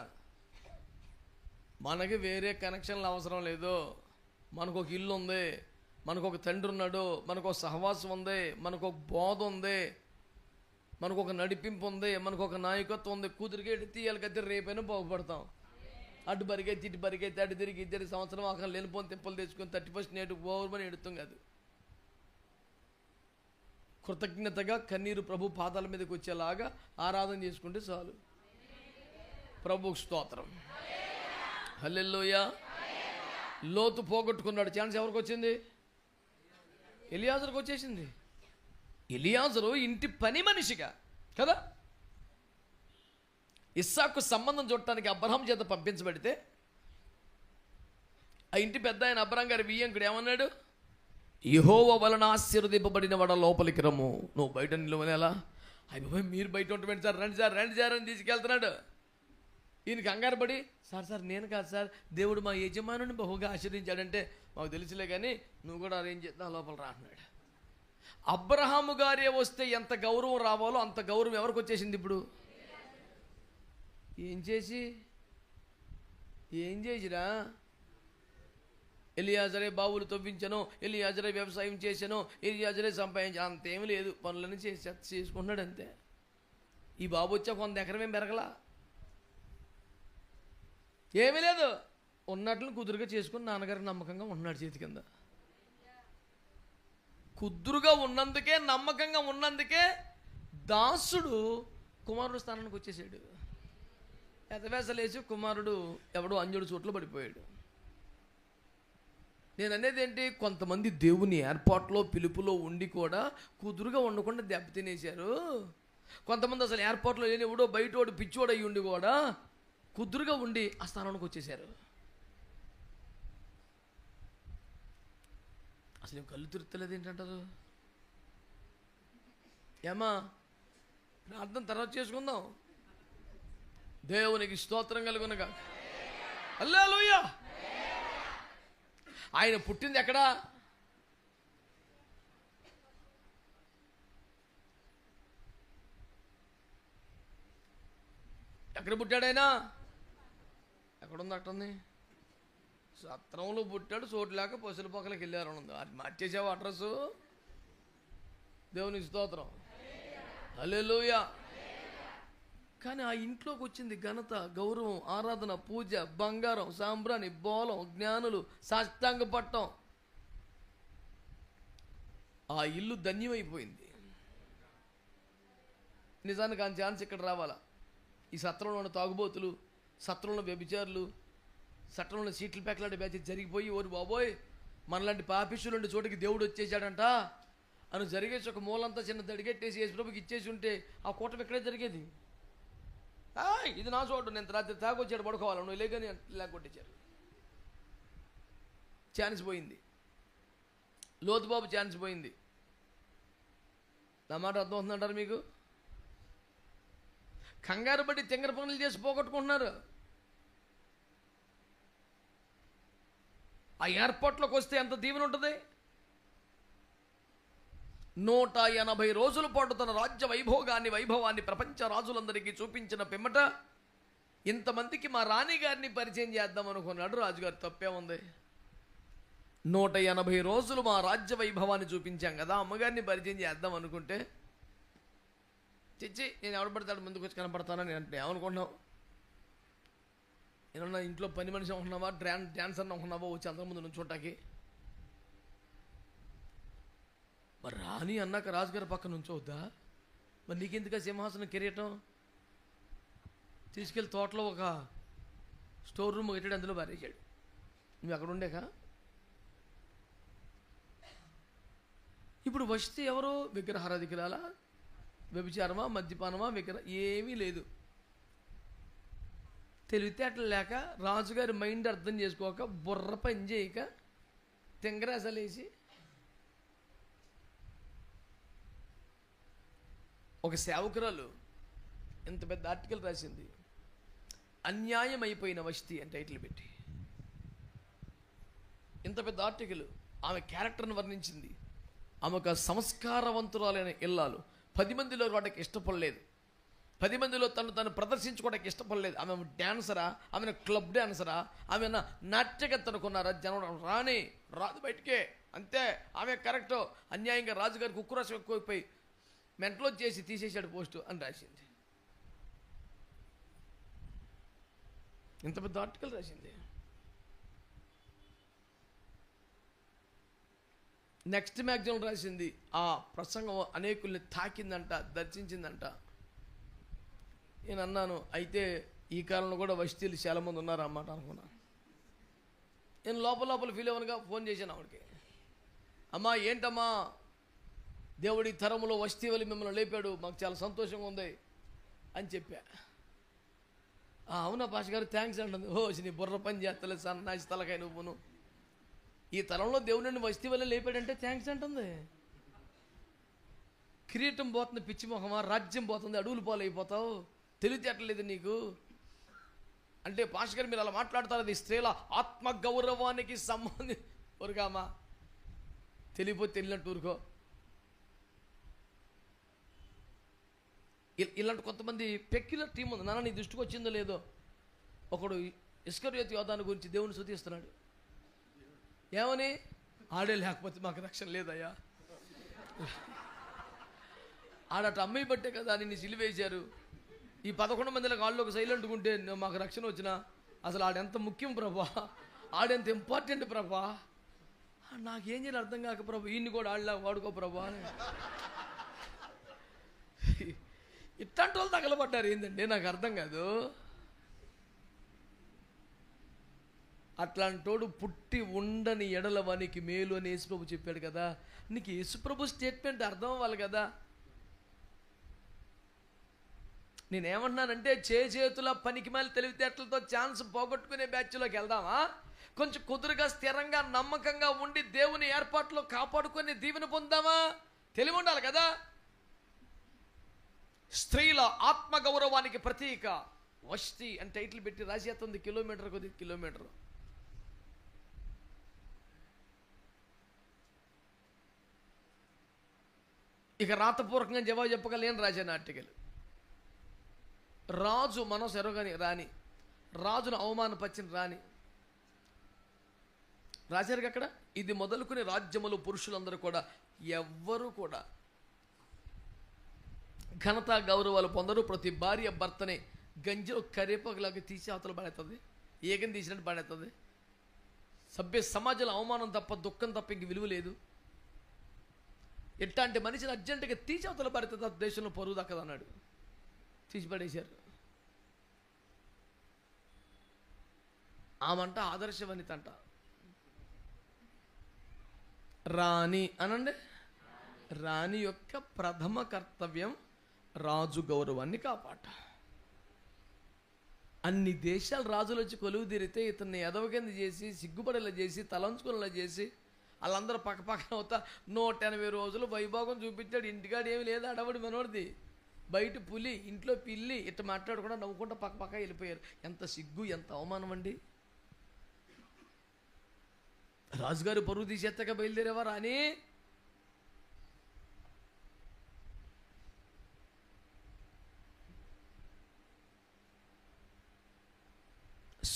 మనకి వేరే కనెక్షన్లు అవసరం లేదు. మనకు ఒక ఇల్లు ఉంది, మనకు ఒక తండ్రి ఉన్నాడు, మనకు ఒక సహవాసం ఉంది, మనకు ఒక బోధ ఉంది, మనకు ఒక నడిపింపు ఉంది, మనకు ఒక నాయకత్వం ఉంది. కుదిరిగా ఎడితే వీళ్ళకైతే రేపైనా బాగుపడతాం. అటు బరిగైతే ఇటు బరిగైతే అటు తిరిగి ఇద్దరి సంవత్సరం అక్కడ లేనిపోని తిప్పలు తెచ్చుకొని 31st నేటు ఓవర్మని ఎడుతాం కాదు. కృతజ్ఞతగా కన్నీరు ప్రభు పాదాల మీదకి వచ్చేలాగా ఆరాధన చేసుకుంటే చాలు. ప్రభుకు స్తోత్రం. హల్లెలూయా. లోతు పోగొట్టుకున్నాడు, ఛాన్స్ ఎవరికి వచ్చింది? ఎలియాజరుకు వచ్చేసింది. ఎలియాజరు ఇంటి పని మనిషిగా కదా ఇస్సాకు సంబంధం చూడటానికి అబ్రహాం చేత పంపించబడితే, ఆ ఇంటి పెద్ద ఆయన అబ్రహాం గారి వియ్యంకుడు ఏమన్నాడు? యెహోవా వలన ఆశీర్వదింపబడిన వాడ లోపలికి రమ్ము, నువ్వు బయట నిలవనేలా? అయిపోయి మీరు బయట ఉంటుంది సార్, రండి సార్ రండి సార్ అని తీసుకెళ్తున్నాడు. ఈయన కంగారు పడి, సార్ నేను కాదు సార్, దేవుడు మా యజమానుని బహుగా ఆశీర్వదించాడంటే, మాకు తెలుసులే కానీ నువ్వు కూడా అరేంజ్ చేద్దాం లోపల రా అన్నాడు. అబ్రహాము గారే వస్తే ఎంత గౌరవం రావాలో అంత గౌరవం ఎవరికి వచ్చేసింది ఇప్పుడు? ఏం చేసిరా? ఎలియాజరే బావులు తవ్వించను, ఎలియాజరే వ్యవసాయం చేశాను, ఎలియాజరే సంపాదించాను, అంతేమీ లేదు, పనులను చేసుకుంటున్నాడు అంతే. ఈ బాబు వచ్చా 100 ఎకరమేం పెరగలా, ఏమీ లేదు, ఉన్నట్లు కుదురుగా చేసుకుని నాన్నగారికి నమ్మకంగా ఉన్నాడు చేతి కింద. కుదురుగా ఉన్నందుకే, నమ్మకంగా ఉన్నందుకే దాసుడు కుమారుడు స్థానానికి వచ్చేసాడు. ఎతవేసలేసి కుమారుడు ఎవడో అంజుడు చోట్ల పడిపోయాడు. నేను అనేది ఏంటి, కొంతమంది దేవుని ఏర్పాట్లో పిలుపులో ఉండి కూడా కుదురుగా ఉండకుండా దెబ్బతినేశారు. కొంతమంది అసలు ఏర్పాట్లో లేని ఎవడో బయటోడు పిచ్చోడు అయ్యి ఉండి కూడా కుదురుగా ఉండి ఆ స్థానానికి వచ్చేసారు. అసలు ఏం కళ్ళు తిరుగుతలేదు ఏంటంటారు? ఏమా ప్రార్థన తర్వాత చేసుకుందాం. దేవునికి స్తోత్రం కలుగునుగా. హల్లెలూయా. ఆయన పుట్టింది ఎక్కడా? ఎక్కడ పుట్టాడు ఆయన? ఎక్కడుంది అట్టుంది? సత్రంలో పుట్టాడు, చోటు లేక పసులు పక్కలకి వెళ్ళారు ఉంది. అది మార్చేసావు అడ్రస్సు. దేవునికి స్తోత్రం, హల్లెలూయా. కానీ ఆ ఇంట్లోకి వచ్చింది ఘనత, గౌరవం, ఆరాధన, పూజ, బంగారం, సాంబ్రాణి, బోలం, జ్ఞానులు, సాష్టాంగ పట్టం. ఆ ఇల్లు ధన్యమైపోయింది. నిజానికి ఆ ఛాన్స్ ఇక్కడ రావాలా? ఈ సత్రంలో ఉన్న తాగుబోతులు, సత్రంలో వ్యభిచారులు, సత్రంలో సీట్లు పెక్కలాంటి బ్యాచ్ జరిగిపోయి, ఓరి బాబోయ్ మనలాంటి పాపిష్యులు ఉండే చోటికి దేవుడు వచ్చేసాడంట అని జరిగేసి ఒక మూలంతా చిన్న దడిగెట్టేసి యేసుప్రభుకి ఇచ్చేసి ఉంటే ఆ కూటమి ఇక్కడే జరిగేది. ఇది నా చోటు, నేను రాత్రి తాగొచ్చాడు పడుకోవాలి, నువ్వు లేకని లేకొట్టించారు. ఛాన్స్ పోయింది. లోతుబాబు ఛాన్స్ పోయింది. నా మాట అర్థమవుతుందంటారు మీకు? కంగారు పడి తెంగర పనులు చేసి పోగొట్టుకుంటున్నారు. ఆ ఏర్పాట్లోకి వస్తే ఎంత దీవెన ఉంటుంది? 180 రోజుల పాటు తన రాజ్య వైభవాన్ని ప్రపంచ రాజులందరికీ చూపించిన పిమ్మట ఇంతమందికి మా రాణిగారిని పరిచయం చేద్దాం అనుకున్నాడు రాజుగారు. తప్పే ఉంది? 180 రోజులు మా రాజ్య వైభవాన్ని చూపించాం కదా, అమ్మగారిని పరిచయం చేద్దాం అనుకుంటే చిచ్చి నేను ఎవడు పడతాడు ముందుకు వచ్చి కనపడతానని అంటే ఏమనుకుంటున్నావు? ఏమన్నా ఇంట్లో పని మనిషి అనుకున్నావా? డాన్సర్ అనుకున్నావా వచ్చి అందరి ముందు నుంచి చూడటానికి? మరి రాణి అన్నాక రాజుగారి పక్క నుంచోద్దా? మరి నీకెందుక సింహాసనం కిరీటం? తీసుకెళ్ళి తోటలో ఒక స్టోర్ రూమ్ కట్టాడు, అందులో పారేసాడు. నువ్వు అక్కడ ఉండేక ఇప్పుడు వస్తే ఎవరు? విగ్రహారాధికురాలా? వ్యభిచారమా? మద్యపానమా? ఏమీ లేదు. తెలివితేటలు లేక, రాజుగారి మైండ్ అర్థం చేసుకోక, బుర్ర పని చేయక, తెంగరాసలేసి ఒక సేవకురాలు ఇంత పెద్ద ఆర్టికల్ రాసింది, అన్యాయం అయిపోయిన వస్తీ అని టైటిల్ పెట్టి. ఇంత పెద్ద ఆర్టికల్ ఆమె క్యారెక్టర్ని వర్ణించింది. ఆమె ఒక సంస్కారవంతురాలైన ఇల్లాలు. 10 మందిలో వాటికి ఇష్టపడలేదు, 10 మందిలో తను ప్రదర్శించుకోవడానికి ఇష్టపడలేదు. ఆమె డ్యాన్సరా? ఆమె క్లబ్ డ్యాన్సరా? ఆమె నాట్యగత్త అనుకున్నారా? జనం రాని రాదు బయటికే, అంతే ఆమె కరెక్ట్. అన్యాయంగా రాజుగారికి ఉక్కురాశం ఎక్కువైపోయి మెంట్లో చేసి తీసేసాడు పోస్టు అని రాసింది. ఇంత పెద్ద ఆర్టికల్ రాసింది. నెక్స్ట్ మ్యాగజైన్ రాసింది, ఆ ప్రసంగం అనేకుల్ని తాకిందంట, దర్శించిందంట. నేను అన్నాను, అయితే ఈ కాలంలో కూడా వస్తీలు చాలామంది ఉన్నారు అన్నమాట అనుకున్నా. నేను లోపల ఫీల్ అవ్వనుగా ఫోన్ చేశాను ఆవిడకి. అమ్మా ఏంటమ్మా, దేవుడి తరములో వస్తీ వలి మిమ్మల్ని లేపాడు, మాకు చాలా సంతోషంగా ఉంది అని చెప్పా. అవునా పాష గారు, థ్యాంక్స్ అంటుంది. నీ బుర్ర పని చేస్తలేదు సన్నాసి తలకాయ నువ్వును. ఈ తరంలో దేవుడిని వస్తీ వల్ల లేపాడంటే థ్యాంక్స్ అంటుంది. కిరీటం పోతుంది పిచ్చి మొహమా, రాజ్యం పోతుంది, అడవులు పాలైపోతావు, తెలివితేటలేదు నీకు అంటే పాష గారు మీరు అలా మాట్లాడతారు, అది స్త్రీల ఆత్మగౌరవానికి సంబంధి ఊరుగామా, తెలియపోతే తెలియనట్టు ఊరుకో. ఇలాంటి కొంతమంది పెక్యులర్ టీం ఉంది. నాన్న నీ దృష్టికి వచ్చిందో లేదో, ఒకడు ఇస్కరియోతు యోధాను గురించి దేవుని స్తుతిస్తున్నాడు. ఏమని? ఆడే లేకపోతే మాకు రక్షణ లేదయ్యా, ఆడట అమ్మాయి బట్టే కదా నిన్ను సిలివేశారు. ఈ 11 మందిలో ఆళ్ళకు సైలెంట్గా ఉంటే మాకు రక్షణ వచ్చినా అసలు ఆడెంత ముఖ్యం ప్రభా, ఆడెంత ఇంపార్టెంట్ ప్రభా, నాకేం చేయాలి అర్థం కాక ప్రభా, ఈయన్ని కూడా ఆడలా వాడుకో ప్రభా. ఇట్లాంటి వాళ్ళు తగలబడ్డారు ఏంటంటే నాకు అర్థం కాదు. అట్లాంటోడు పుట్టి ఉండని ఎడల వానికి మేలు అని యేసుప్రభు చెప్పాడు కదా. నీకు యేసుప్రభు స్టేట్మెంట్ అర్థం అవ్వాలి కదా. నేనేమంటున్నానంటే చేతుల పనికిమాలి తెలివితేటలతో ఛాన్స్ పోగొట్టుకునే బ్యాచ్లోకి వెళ్దామా? కొంచెం కుదురుగా స్థిరంగా నమ్మకంగా ఉండి దేవుని ఏర్పాట్లో కాపాడుకొని దీవెన పొందామా? తెలివి ఉండాలి కదా. స్త్రీల ఆత్మగౌరవానికి ప్రతీక వస్తీ అని టైటిల్ పెట్టి రాసేస్తుంది. కిలోమీటర్ కొద్ది కిలోమీటర్ ఇక రాతపూర్వకంగా జవాబు చెప్పగలను రాశాను ఆర్టికల్. రాజు మనసు ఎరగని రాణి, రాజును అవమానపరిచిన రాణి రాశారు అక్కడ. ఇది మొదలుకుని రాజ్యములు పురుషులందరూ కూడా ఎవ్వరూ కూడా ఘనత గౌరవాలు పొందరు. ప్రతి భార్య భర్తని గంజిలో కరేపాకులాగా తీసి అవతల పడేస్తుంది, ఏగని తీసినట్టు పడేస్తుంది. సభ్య సమాజంలో అవమానం తప్ప దుఃఖం తప్ప ఇంక విలువ లేదు. ఎట్లాంటి మనిషిని అర్జెంటుగా తీసి అవతల పడుతుంది, దేశంలో పరువు దక్కదన్నాడు, తీసి పడేశారు. ఆమంట ఆదర్శ వనిత అంట. రాణి అనండి. రాణి యొక్క ప్రథమ కర్తవ్యం రాజు గౌరవాన్ని కాపాట. అన్ని దేశాల రాజులు వచ్చి కొలువు తీరితే ఇతన్ని ఎదవ కింద చేసి, సిగ్గుపడేలా చేసి, తలంచుకునేలా చేసి, వాళ్ళందరూ పక్కపక్కన అవుతా 180 రోజులు వైభోగం చూపించాడు. ఇంటికాడ ఏమి లేదు, అడవడి మనోడిది. బయట పులి, ఇంట్లో పిల్లి, ఇట్లా మాట్లాడకుండా నవ్వుకుంటా పక్క వెళ్ళిపోయారు. ఎంత సిగ్గు, ఎంత అవమానం అండి. రాజుగారు పరువు తీసేస్తాక బయలుదేరేవారు అని.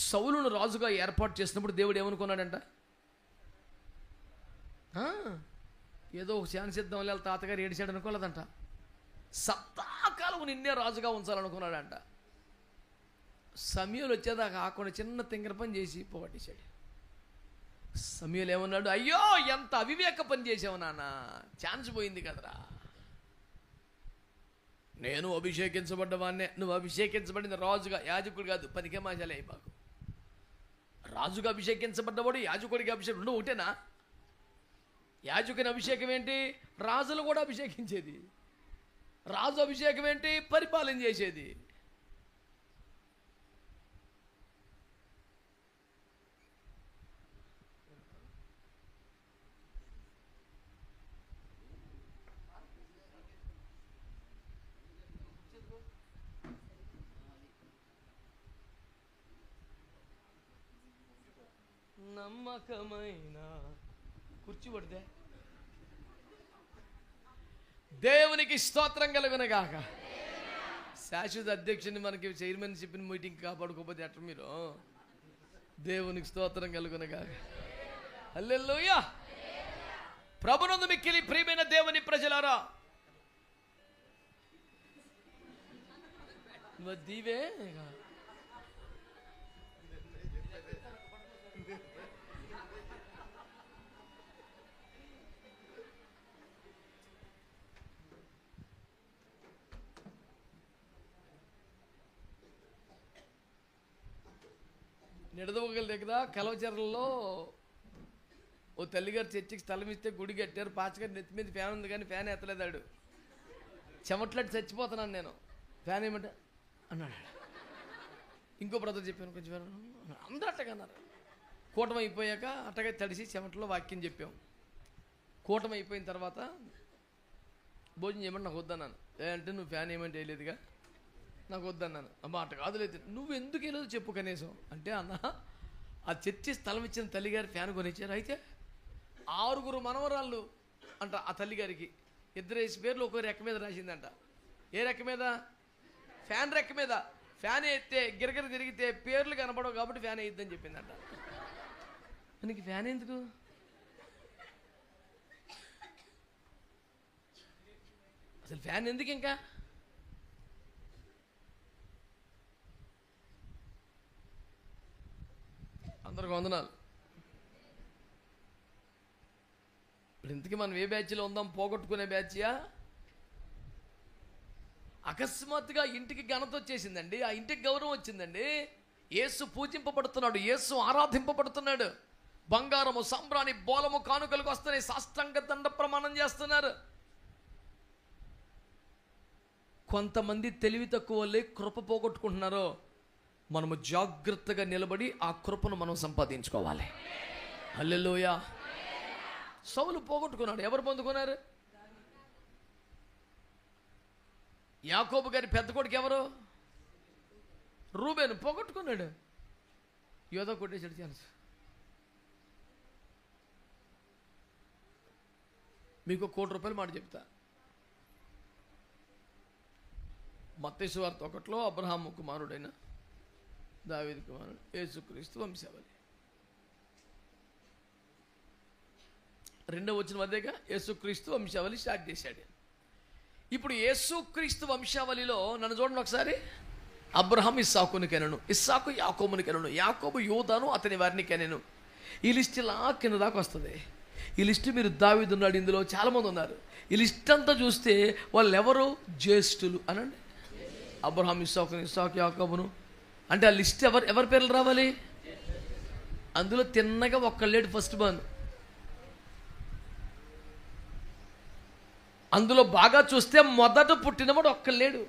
సౌలును రాజుగా ఏర్పాటు చేసినప్పుడు దేవుడు ఏమనుకున్నాడంట? ఏదో ఒక ఛాన్స్ ఇద్దాం వాళ్ళ తాతగారు ఏడిచాడు అనుకోలేదంట. సత్తాకాలం నిన్నే రాజుగా ఉంచాలనుకున్నాడంట. సమయంలో వచ్చేదాకా ఆకుండా చిన్న తింగర పని చేసి పోగొట్టేశాడు. సమయంలో ఏమన్నాడు? అయ్యో ఎంత అవివేక పని చేసావు నాన్న, ఛాన్స్ పోయింది కదరా. నేను అభిషేకించబడ్డవాన్నే, నువ్వు అభిషేకించబడింది రాజుగా, యాజకుడు కాదు. పనికే మాసాలే అయిపోకు. రాజుగా అభిషేకించబడ్డవాడు యాజకుడికి అభిషేకం రెండు ఒకటేనా? యాజకుని అభిషేకం ఏంటి? రాజులు కూడా అభిషేకించేది. రాజు అభిషేకం ఏంటి? పరిపాలన చేసేది. నమ్మకమైన కుర్చీ పడితే దేవునికి స్తోత్రం కలుగునగాక. శాశ్వత అధ్యక్షుని మనకి చైర్మన్షిప్ మీటింగ్ కాపాడుకోకపోతే అట్లా మీరు దేవునికి స్తోత్రం కలుగునగాక. హల్లెలూయా. ప్రభునందు మిక్కిలి ప్రియమైన దేవుని ప్రజలారా, దీవే నిడదవగల దగ్గర కలవచెరలో ఓ తల్లిగారు చర్చికి స్థలం ఇస్తే గుడి కట్టారు. పాచగారు నెత్తి మీద ఫ్యాన్ ఉంది కానీ ఫ్యాన్ ఎత్తలేదాడు. చెమట్లాడి చచ్చిపోతున్నాను నేను, ఫ్యాన్ ఏమంటే అన్నాడు. ఇంకో బ్రదర్ చెప్పాను కొంచెం అందరూ అట్టగా అన్నారు. కూటమి అయిపోయాక అట్టగా తడిసి చెమటలో వాక్యం చెప్పాం. కూటమి అయిపోయిన తర్వాత భోజనం చేయమంటే నాకు వద్దన్నాను. అంటే నువ్వు ఫ్యాన్ ఏమంటే వేయలేదుగా, నాకు వద్దన్నాను. అమ్మా అట్ట కాదులేదు, నువ్వు ఎందుకు వెళ్ళదు చెప్పు కనీసం అంటే, అన్న ఆ చర్చి స్థలం ఇచ్చిన తల్లిగారు ఫ్యాన్ కొనిచ్చారు. అయితే 6 మనవరాళ్ళు అంట ఆ తల్లిగారికి. 2 పేర్లు ఒక్కో రెక్క మీద రాసిందంట. ఏ రెక్క మీద? ఫ్యాన్ రెక్క మీద. ఫ్యాన్ ఎత్తే గిరగిర తిరిగితే పేర్లు కనపడవు కాబట్టి ఫ్యాన్ వేయద్దని చెప్పిందంట. మనకి ఫ్యాన్ ఎందుకు? అసలు ఫ్యాన్ ఎందుకు? ఇంకా అందరికి వందనాలు. ఇప్పుడు ఇంతకీ మనం ఏ బ్యాచ్లో ఉందాం? పోగొట్టుకునే బ్యాచ్యా? అకస్మాత్తుగా ఇంటికి ఘనత వచ్చేసిందండి, ఆ ఇంటికి గౌరవం వచ్చిందండి. యేసు పూజింపబడుతున్నాడు, యేసు ఆరాధింపబడుతున్నాడు. బంగారము, సంబ్రాణి, బోలము, కానుకలకు వస్తున్నాయి. సాష్టాంగ దండ ప్రమాణం చేస్తున్నారు. కొంతమంది తెలివి తక్కువ వాళ్ళే కృప పోగొట్టుకుంటున్నారు. మనము జాగ్రత్తగా నిలబడి ఆ కృపను మనం సంపాదించుకోవాలి. హల్లెలూయా. సౌలు పోగొట్టుకున్నాడు. ఎవరు పొందుకున్నారు? యాకోబు గారి పెద్ద కొడుకు ఎవరు? రూబేను. పోగొట్టుకున్నాడు. యోధా కొట్టేసాడు ఛాన్స్. మీకు ₹1 మాట చెప్తా. మత్తయి సువార్త 1లో అబ్రహాము కుమారుడైన దావీదు కుమారుడు యేసుక్రీస్తు వంశావళి. 2వ వచనం అదేగా, యేసుక్రీస్తు వంశావళి స్టార్ట్ చేశాడు. ఇప్పుడు యేసుక్రీస్తు వంశావళిలో నన్ను చూడండి ఒకసారి. అబ్రహాం ఇస్సాకుని కనెను, ఇస్సాకు యాకోబుని కనెను, యాకోబు యూదాను అతని వారిని కనెను. ఈ లిస్ట్ ఇలా కింద దాకా వస్తుంది. ఈ లిస్ట్ మీరు దావీదు ఉన్నాడు, ఇందులో చాలామంది ఉన్నారు. ఈ లిస్ట్ అంతా చూస్తే వాళ్ళు ఎవరు? జ్యేష్ఠులు అనండి. అబ్రహాం ఇస్సాకు యాకోబును అంటే ఆ లిస్ట్ ఎవరి పేర్లు రావాలి? అందులో తిన్నగా ఒక్కళ్ళేడు ఫస్ట్ బాన్. అందులో బాగా చూస్తే మొదట పుట్టినవాడు ఒక్కళ్ళేడు.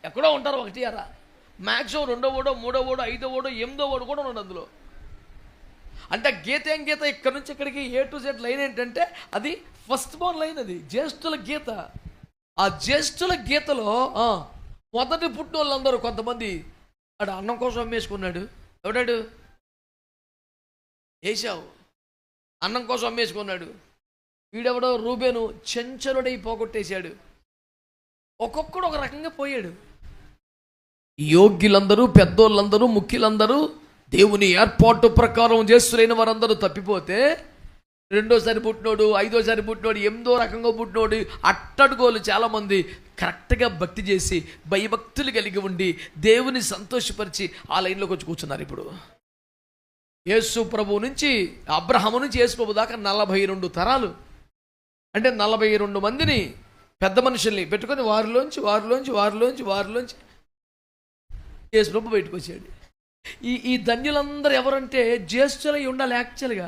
ఎక్కడో ఉంటారు, ఒకటి అరా మ్యాక్సిమం 2వ ఓడో 3వ ఓడో 5వ ఓడో 8వ ఓడు కూడా ఉన్నాడు అందులో. అంటే గీత ఏం గీత, ఇక్కడ నుంచి ఇక్కడికి A to Z లైన్ ఏంటంటే అది ఫస్ట్ బోర్న్ లైన్, అది జ్యేష్ఠుల గీత. ఆ జ్యేష్ఠుల గీతలో మొదటి పుట్టిన వాళ్ళందరూ కొంతమంది ఆడు అన్నం కోసం అమ్మేసుకున్నాడు. ఎవడాడు? ఏశావు అన్నం కోసం అమ్మేసుకున్నాడు. వీడెవడో రూబేను చెంచలుడై పోగొట్టేశాడు. ఒక్కొక్కడు ఒక రకంగా పోయాడు. యోగ్యులందరూ, పెద్దోళ్ళందరూ, ముఖ్యులందరూ, దేవుని ఏర్పాటు ప్రకారం చేస్తున్న వారందరూ తప్పిపోతే, 2వసారి పుట్టినోడు, 5వసారి పుట్టినోడు, 8వ రకంగా పుట్టినోడు, అట్టడుగోలు చాలామంది కరెక్ట్గా భక్తి చేసి భయభక్తులు కలిగి ఉండి దేవుని సంతోషపరిచి ఆ లైన్లోకి వచ్చి కూర్చున్నారు. ఇప్పుడు యేసు ప్రభు నుంచి, అబ్రహాము నుంచి యేసు ప్రభు దాకా 42 తరాలు, అంటే 42 మందిని పెద్ద మనుషుల్ని పెట్టుకొని వారిలోంచి యేసు ప్రభు బయటకు వచ్చాడు. ఈ ధన్యులందరూ ఎవరంటే జ్యేష్ఠులై ఉండాలి. యాక్చువల్గా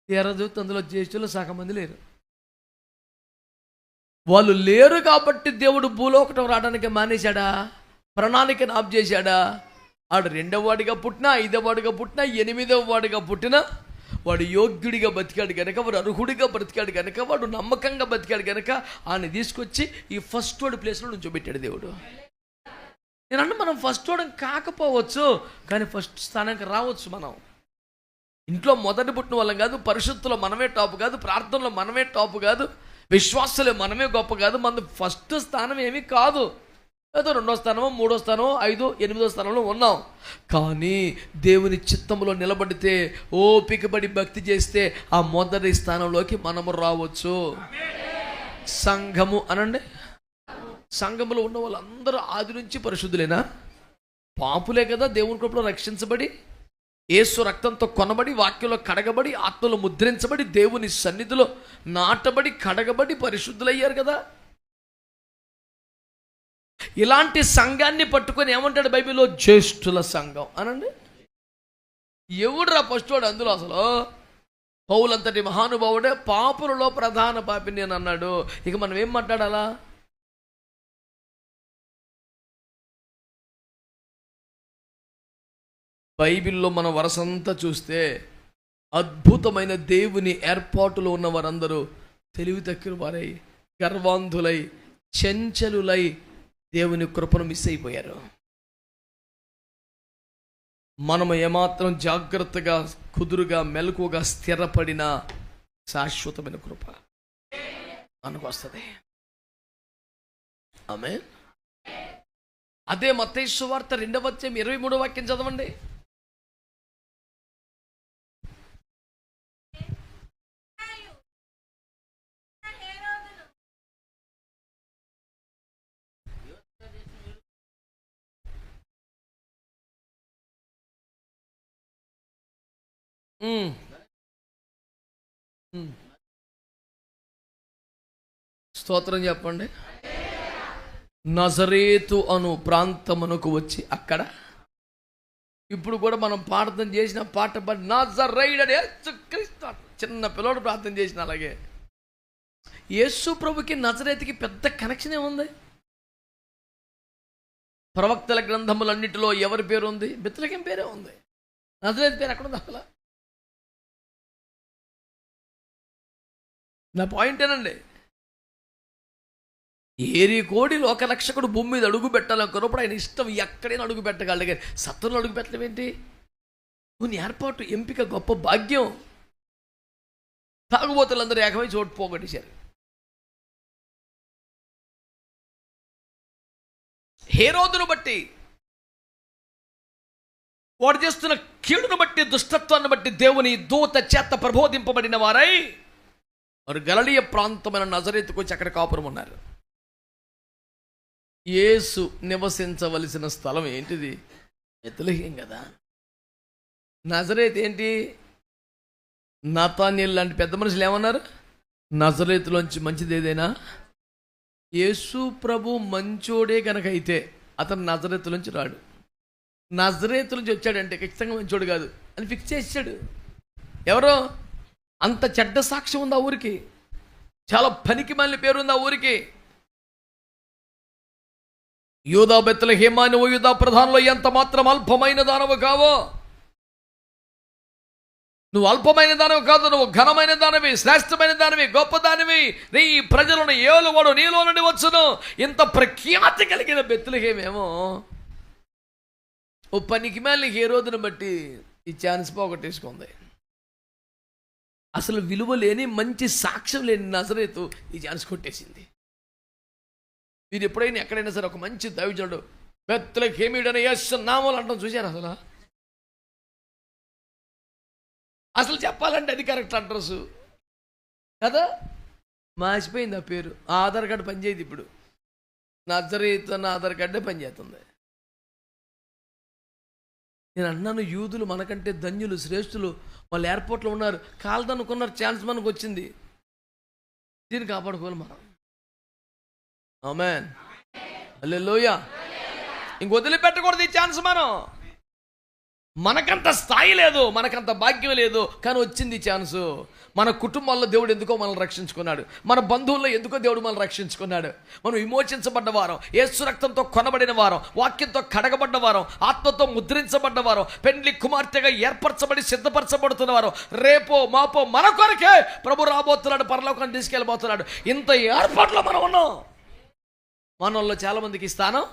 ఎరదూత అందులో జ్యేష్ఠులు సగం మంది లేరు. వాళ్ళు లేరు కాబట్టి దేవుడు భూలోకటం రావడానికి మానేశాడా? ప్రణాళికను ఆఫ్ చేశాడా? ఆడు 2వ వాడిగా పుట్టినా, 5వ వాడిగా పుట్టినా, 8వ వాడిగా పుట్టినా వాడు యోగ్యుడిగా బతికాడు కనుక, వాడు అర్హుడిగా బ్రతికాడు కనుక, వాడు నమ్మకంగా బతికాడు కనుక ఆయన తీసుకొచ్చి ఈ ఫస్ట్ వాడి ప్లేస్లో నుంచోబెట్టాడు దేవుడు. నేనంటే మనం ఫస్ట్ వాడు కాకపోవచ్చు, కానీ ఫస్ట్ స్థానానికి రావచ్చు. మనం ఇంట్లో మొదటి పుట్టిన వాళ్ళం కాదు, పరిశుద్ధులో మనమే టాప్ కాదు, ప్రార్థనలో మనమే టాప్ కాదు, విశ్వాసలే మనమే గొప్ప కాదు. మన ఫస్ట్ స్థానం ఏమీ కాదు. ఏదో 2వ స్థానమో 3వ స్థానమో 5, 8వ స్థానంలో ఉన్నాం. కానీ దేవుని చిత్తంలో నిలబడితే, ఓపికబడి భక్తి చేస్తే ఆ మొదటి స్థానంలోకి మనము రావచ్చు. సంఘము అనండి. సంఘములో ఉన్న వాళ్ళందరూ ఆది నుంచి పరిశుద్ధులేనా? పాపులే కదా, దేవుని కృపలో రక్షించబడి, యేసు రక్తంతో కొనబడి, వాక్యంలో కడగబడి, ఆత్మలో ముద్రించబడి, దేవుని సన్నిధిలో నాటబడి, కడగబడి పరిశుద్ధులయ్యారు కదా. ఇలాంటి సంఘాన్ని పట్టుకొని ఏమంటాడు బైబిల్లో? జ్యేష్ఠుల సంఘం అనండి. ఎవడురా ఫస్ట్ వాడు అందులో? అసలు పౌలంతటి మహానుభావుడే పాపులలో ప్రధాన పాపిని అని అన్నాడు. ఇక మనం ఏం మాట్లాడాలా? బైబిల్లో మన వరసంతా చూస్తే అద్భుతమైన దేవుని ఏర్పాటులో ఉన్న వారందరూ తెలివి తక్కువ వారై, గర్వాంధులై, చెంచలులై దేవుని కృపను మిస్ అయిపోయారు. మనము ఏమాత్రం జాగ్రత్తగా, కుదురుగా, మెలకుగా స్థిరపడిన శాశ్వతమైన కృప మనకు వస్తుంది. ఆమేన్. అదే మత్తయి సువార్త 2వ అధ్యాయం 23వ వాక్యం చదవండి. స్తోత్రం చెప్పండి. నజరేతు అను ప్రాంతమునకు వచ్చి అక్కడ, ఇప్పుడు కూడా మనం ప్రార్థన చేసిన పాట పాడి నజరేయుడని యేసుక్రీస్తు, చిన్న పిల్లోడు ప్రార్థన చేసిన అలాగే యేసు ప్రభుకి నజరేతుకి పెద్ద కనెక్షన్ ఏముంది? ప్రవక్తల గ్రంథములన్నిటిలో ఎవరి పేరు ఉంది? బెత్లెహేము పేరే ఉంది. నజరేతు పేరు ఎక్కడ ఉంది అసలు? నా పాయింట్ ఏనండి, ఏరి కోడి లోకరక్షకుడు భూమి మీద అడుగు పెట్టాలనుకున్నప్పుడు ఆయన ఇష్టం ఎక్కడైనా అడుగు పెట్టగలడు. కానీ సత్తులో అడుగు పెట్టడం ఏంటి? కొన్ని ఏర్పాటు, ఎంపిక, గొప్ప భాగ్యం. తాగుబోతులందరూ ఏకమై చోటు పోగొట్టేశారు. హేరోదును బట్టి, వాడు చేస్తున్న కీడును బట్టి, దుష్టత్వాన్ని బట్టి దేవుని దూత చేత ప్రబోధింపబడిన వారై వారు గలిలయ ప్రాంతమైన నజరేతుకు వచ్చి అక్కడ కాపురం ఉన్నారు. యేసు నివసించవలసిన స్థలం ఏంటిది? బెత్లెహేం కదా. నజరేత్ ఏంటి? నాతానీయులు లాంటి పెద్ద మనుషులు ఏమన్నారు? నజరేతులోంచి మంచిది ఏదైనా, యేసు ప్రభు మంచోడే కనుక అయితే అతను నజరేతులోంచి రాడు. నజరేతు నుంచి వచ్చాడంటే ఖచ్చితంగా మంచోడు కాదు అని ఫిక్స్ చేసాడు. ఎవరో అంత చెడ్డ సాక్ష్యం ఉంది ఆ ఊరికి, చాలా పనికి మాలిన పేరు ఉంది ఆ ఊరికి. యూదా బెత్లెహేమా, నువ్వు యూదా ప్రధానంలో ఎంత మాత్రం అల్పమైన దానవు కావో. నువ్వు అల్పమైన దానవి కాదు, నువ్వు ఘనమైన దానివి, శ్రేష్టమైన దానివి, గొప్ప దానివి. నీ ప్రజలను ఏలువాడు నీలో నుండి వచ్చును. ఇంత ప్రఖ్యాతి కలిగిన బెత్లెహేమేమో ఓ పనికి మాలిన హేరోదును బట్టి ఈ ఛాన్స్ పోగొట్టేసుకుంది. అసలు విలువ లేని, మంచి సాక్ష్యం లేని నజరేతు ఈ ఛాన్స్ కొట్టేసింది. మీరు ఎప్పుడైనా ఎక్కడైనా సరే ఒక మంచి దైవజనుడు బెత్లెహేమీయుడైన యేసు నామములు అంటాం చూశారు? అసలు చెప్పాలంటే అది కరెక్ట్ అడ్రస్ కదా. మాసిపోయింది ఆ పేరు. ఆ ఆధార్ కార్డు పనిచేయదు ఇప్పుడు. నజరేతు అన్న ఆధార్ కార్డే పనిచేస్తుంది. నేను అన్నాను, యూదులు మనకంటే ధన్యులు, శ్రేష్ఠులు. వాళ్ళు ఎయిర్పోర్ట్లో ఉన్నారు, కాలదనుకున్నారు, ఛాన్స్ మనకు వచ్చింది. దీన్ని కాపాడుకోవాలి మనం. ఆమేన్, హల్లెలూయా. ఇంక వదిలిపెట్టకూడదు ఈ ఛాన్స్. మనకంత స్థాయి లేదు, మనకంత భాగ్యం లేదు, కానీ వచ్చింది ఈ ఛాన్సు. మన కుటుంబాల్లో దేవుడు ఎందుకో మనల్ని రక్షించుకున్నాడు, మన బంధువుల్లో ఎందుకో దేవుడు మనల్ని రక్షించుకున్నాడు. మనం విమోచించబడ్డ వారం, యేసు రక్తంతో కొనబడిన వారం, వాక్యంతో కడగబడ్డ వారం, ఆత్మతో ముద్రించబడ్డ వారం, పెండ్లి కుమార్తెగా ఏర్పరచబడి సిద్ధపరచబడుతున్న వారం. రేపో మాపో మన కొరకే ప్రభు రాబోతున్నాడు, పరలోకాన్ని తీసుకెళ్ళబోతున్నాడు. ఇంత ఏర్పాట్లో మనం ఉన్నాం. మనల్లో చాలా మందికి స్థానం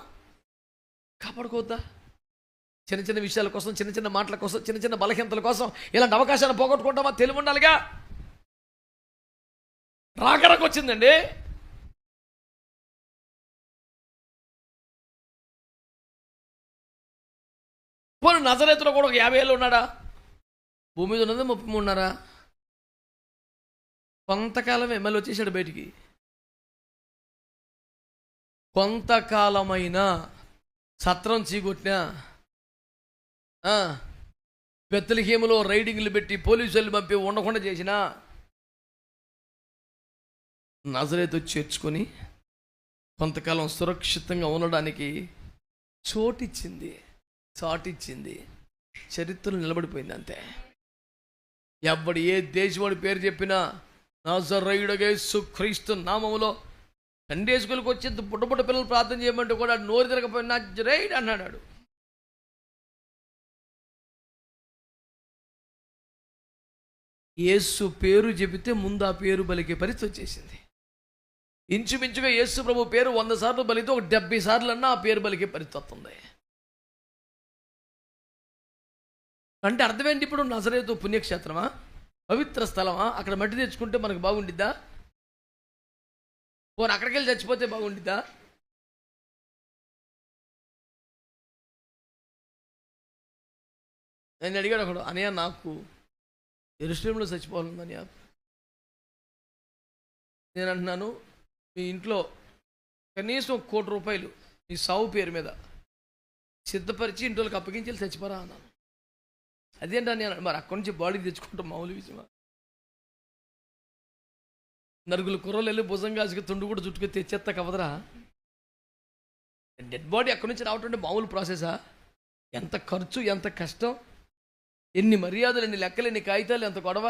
కాపాడుకోవద్దా? చిన్న చిన్న విషయాల కోసం, చిన్న చిన్న మాటల కోసం, చిన్న చిన్న బలహీనతల కోసం ఇలాంటి అవకాశాన్ని పోగొట్టుకుంటామా? తెలివి ఉండాలిగా. రాకరకు వచ్చిందండి. పోనీ నజరేతులో కూడా ఒక 50 ఏళ్ళు ఉన్నాడా? భూమి మీద ఉన్నది 33 ఉన్నారా? కొంతకాలమే మళ్ళీ వచ్చేసాడు బయటికి. కొంతకాలమైన సత్రం చీకొట్టినా, బెత్లెహేములో రైడింగ్లు పెట్టి పోలీసులు పంపి ఉండకుండా చేసిన నజరేతు చేర్చుకొని కొంతకాలం సురక్షితంగా ఉండడానికి చోటిచ్చింది, చాటిచ్చింది. చరిత్రలో నిలబడిపోయింది అంతే. ఎవడు ఏ దేశవాడి పేరు చెప్పినా నజరేయుడైన యేసుక్రీస్తు నామములో సండే స్కూల్కి వచ్చి బుడ్డ పిల్లలు ప్రార్థన చేయమంటే కూడా నోరు తిరగపోయిన నజరేయుడు అన్నాడు. యేసు పేరు చెబితే ముందు ఆ పేరు బలికే పరిస్థితి వచ్చేసింది. ఇంచుమించుగా యేసు ప్రభు పేరు 100 సార్లు బలితే ఒక 70 సార్లు అన్నా ఆ పేరు బలికే పరిస్థితి వస్తుంది. అంటే అర్థమేంటి? ఇప్పుడు నజరేతు పుణ్యక్షేత్రమా, పవిత్ర స్థలమా? అక్కడ మట్టి తెచ్చుకుంటే మనకు బాగుండిద్దా? పోనీ అక్కడికి వెళ్ళి చచ్చిపోతే బాగుండిద్దా? నేను అడిగాడు ఒకడు, అనయ్య నాకు యెరూషలేములో చచ్చిపోవాలని. నేను అంటున్నాను, మీ ఇంట్లో కనీసం ₹1 కోటి మీ సావు పేరు మీద సిద్ధపరిచి ఇంట్లోకి అప్పగించి చచ్చిపోరా అన్నాను. అదేంటా నేను మరి అక్కడి నుంచి బాడీ తెచ్చుకుంటాం మామూలు విషయమా? నరుగులు కుర్రలు వెళ్ళి భుజం కాసుకు తుండు కూడా చుట్టుకు తెచ్చేస్తా కవదరా. డెడ్ బాడీ అక్కడి నుంచి రావటం అంటే మామూలు ప్రాసెసా? ఎంత ఖర్చు, ఎంత కష్టం, ఎన్ని మర్యాదలు, ఎన్ని లెక్కలు, ఎన్ని కాగితాలు, ఎంత గొడవ.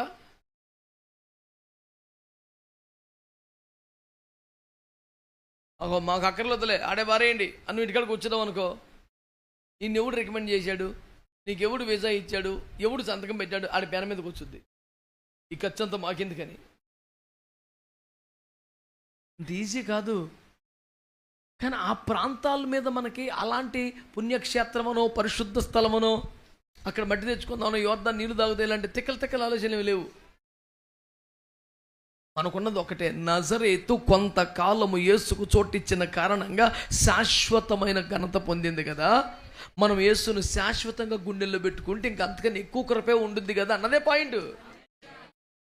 మాకు అక్కర్లేదులే, ఆడే బారేయండి అన్ను ఇంటికాడికి వచ్చేదాం అనుకో. ఈయన ఎవడు రికమెండ్ చేశాడు, నీకు ఎవడు వీసా ఇచ్చాడు, ఎవడు సంతకం పెట్టాడు, ఆడి పేన మీదకి వచ్చుద్ది. ఈ ఖర్చు అంతా మాకెందుకని. అంత ఈజీ కాదు. కానీ ఆ ప్రాంతాల మీద మనకి అలాంటి పుణ్యక్షేత్రమనో, పరిశుద్ధ స్థలమనో, అక్కడ మట్టి తెచ్చుకుందామనో, యోర్దాను నీళ్లు తాగుతాయి, ఇలాంటి తిక్కల ఆలోచనలు లేవు. మనకున్నది ఒకటే, నజరేతు కొంతకాలము యేసుకు చోటిచ్చిన కారణంగా శాశ్వతమైన ఘనత పొందింది కదా. మనం యేసును శాశ్వతంగా గుండెల్లో పెట్టుకుంటే ఇంక అంతకన్నా ఎక్కువ కృపే ఉంటుంది కదా అన్నదే పాయింట్.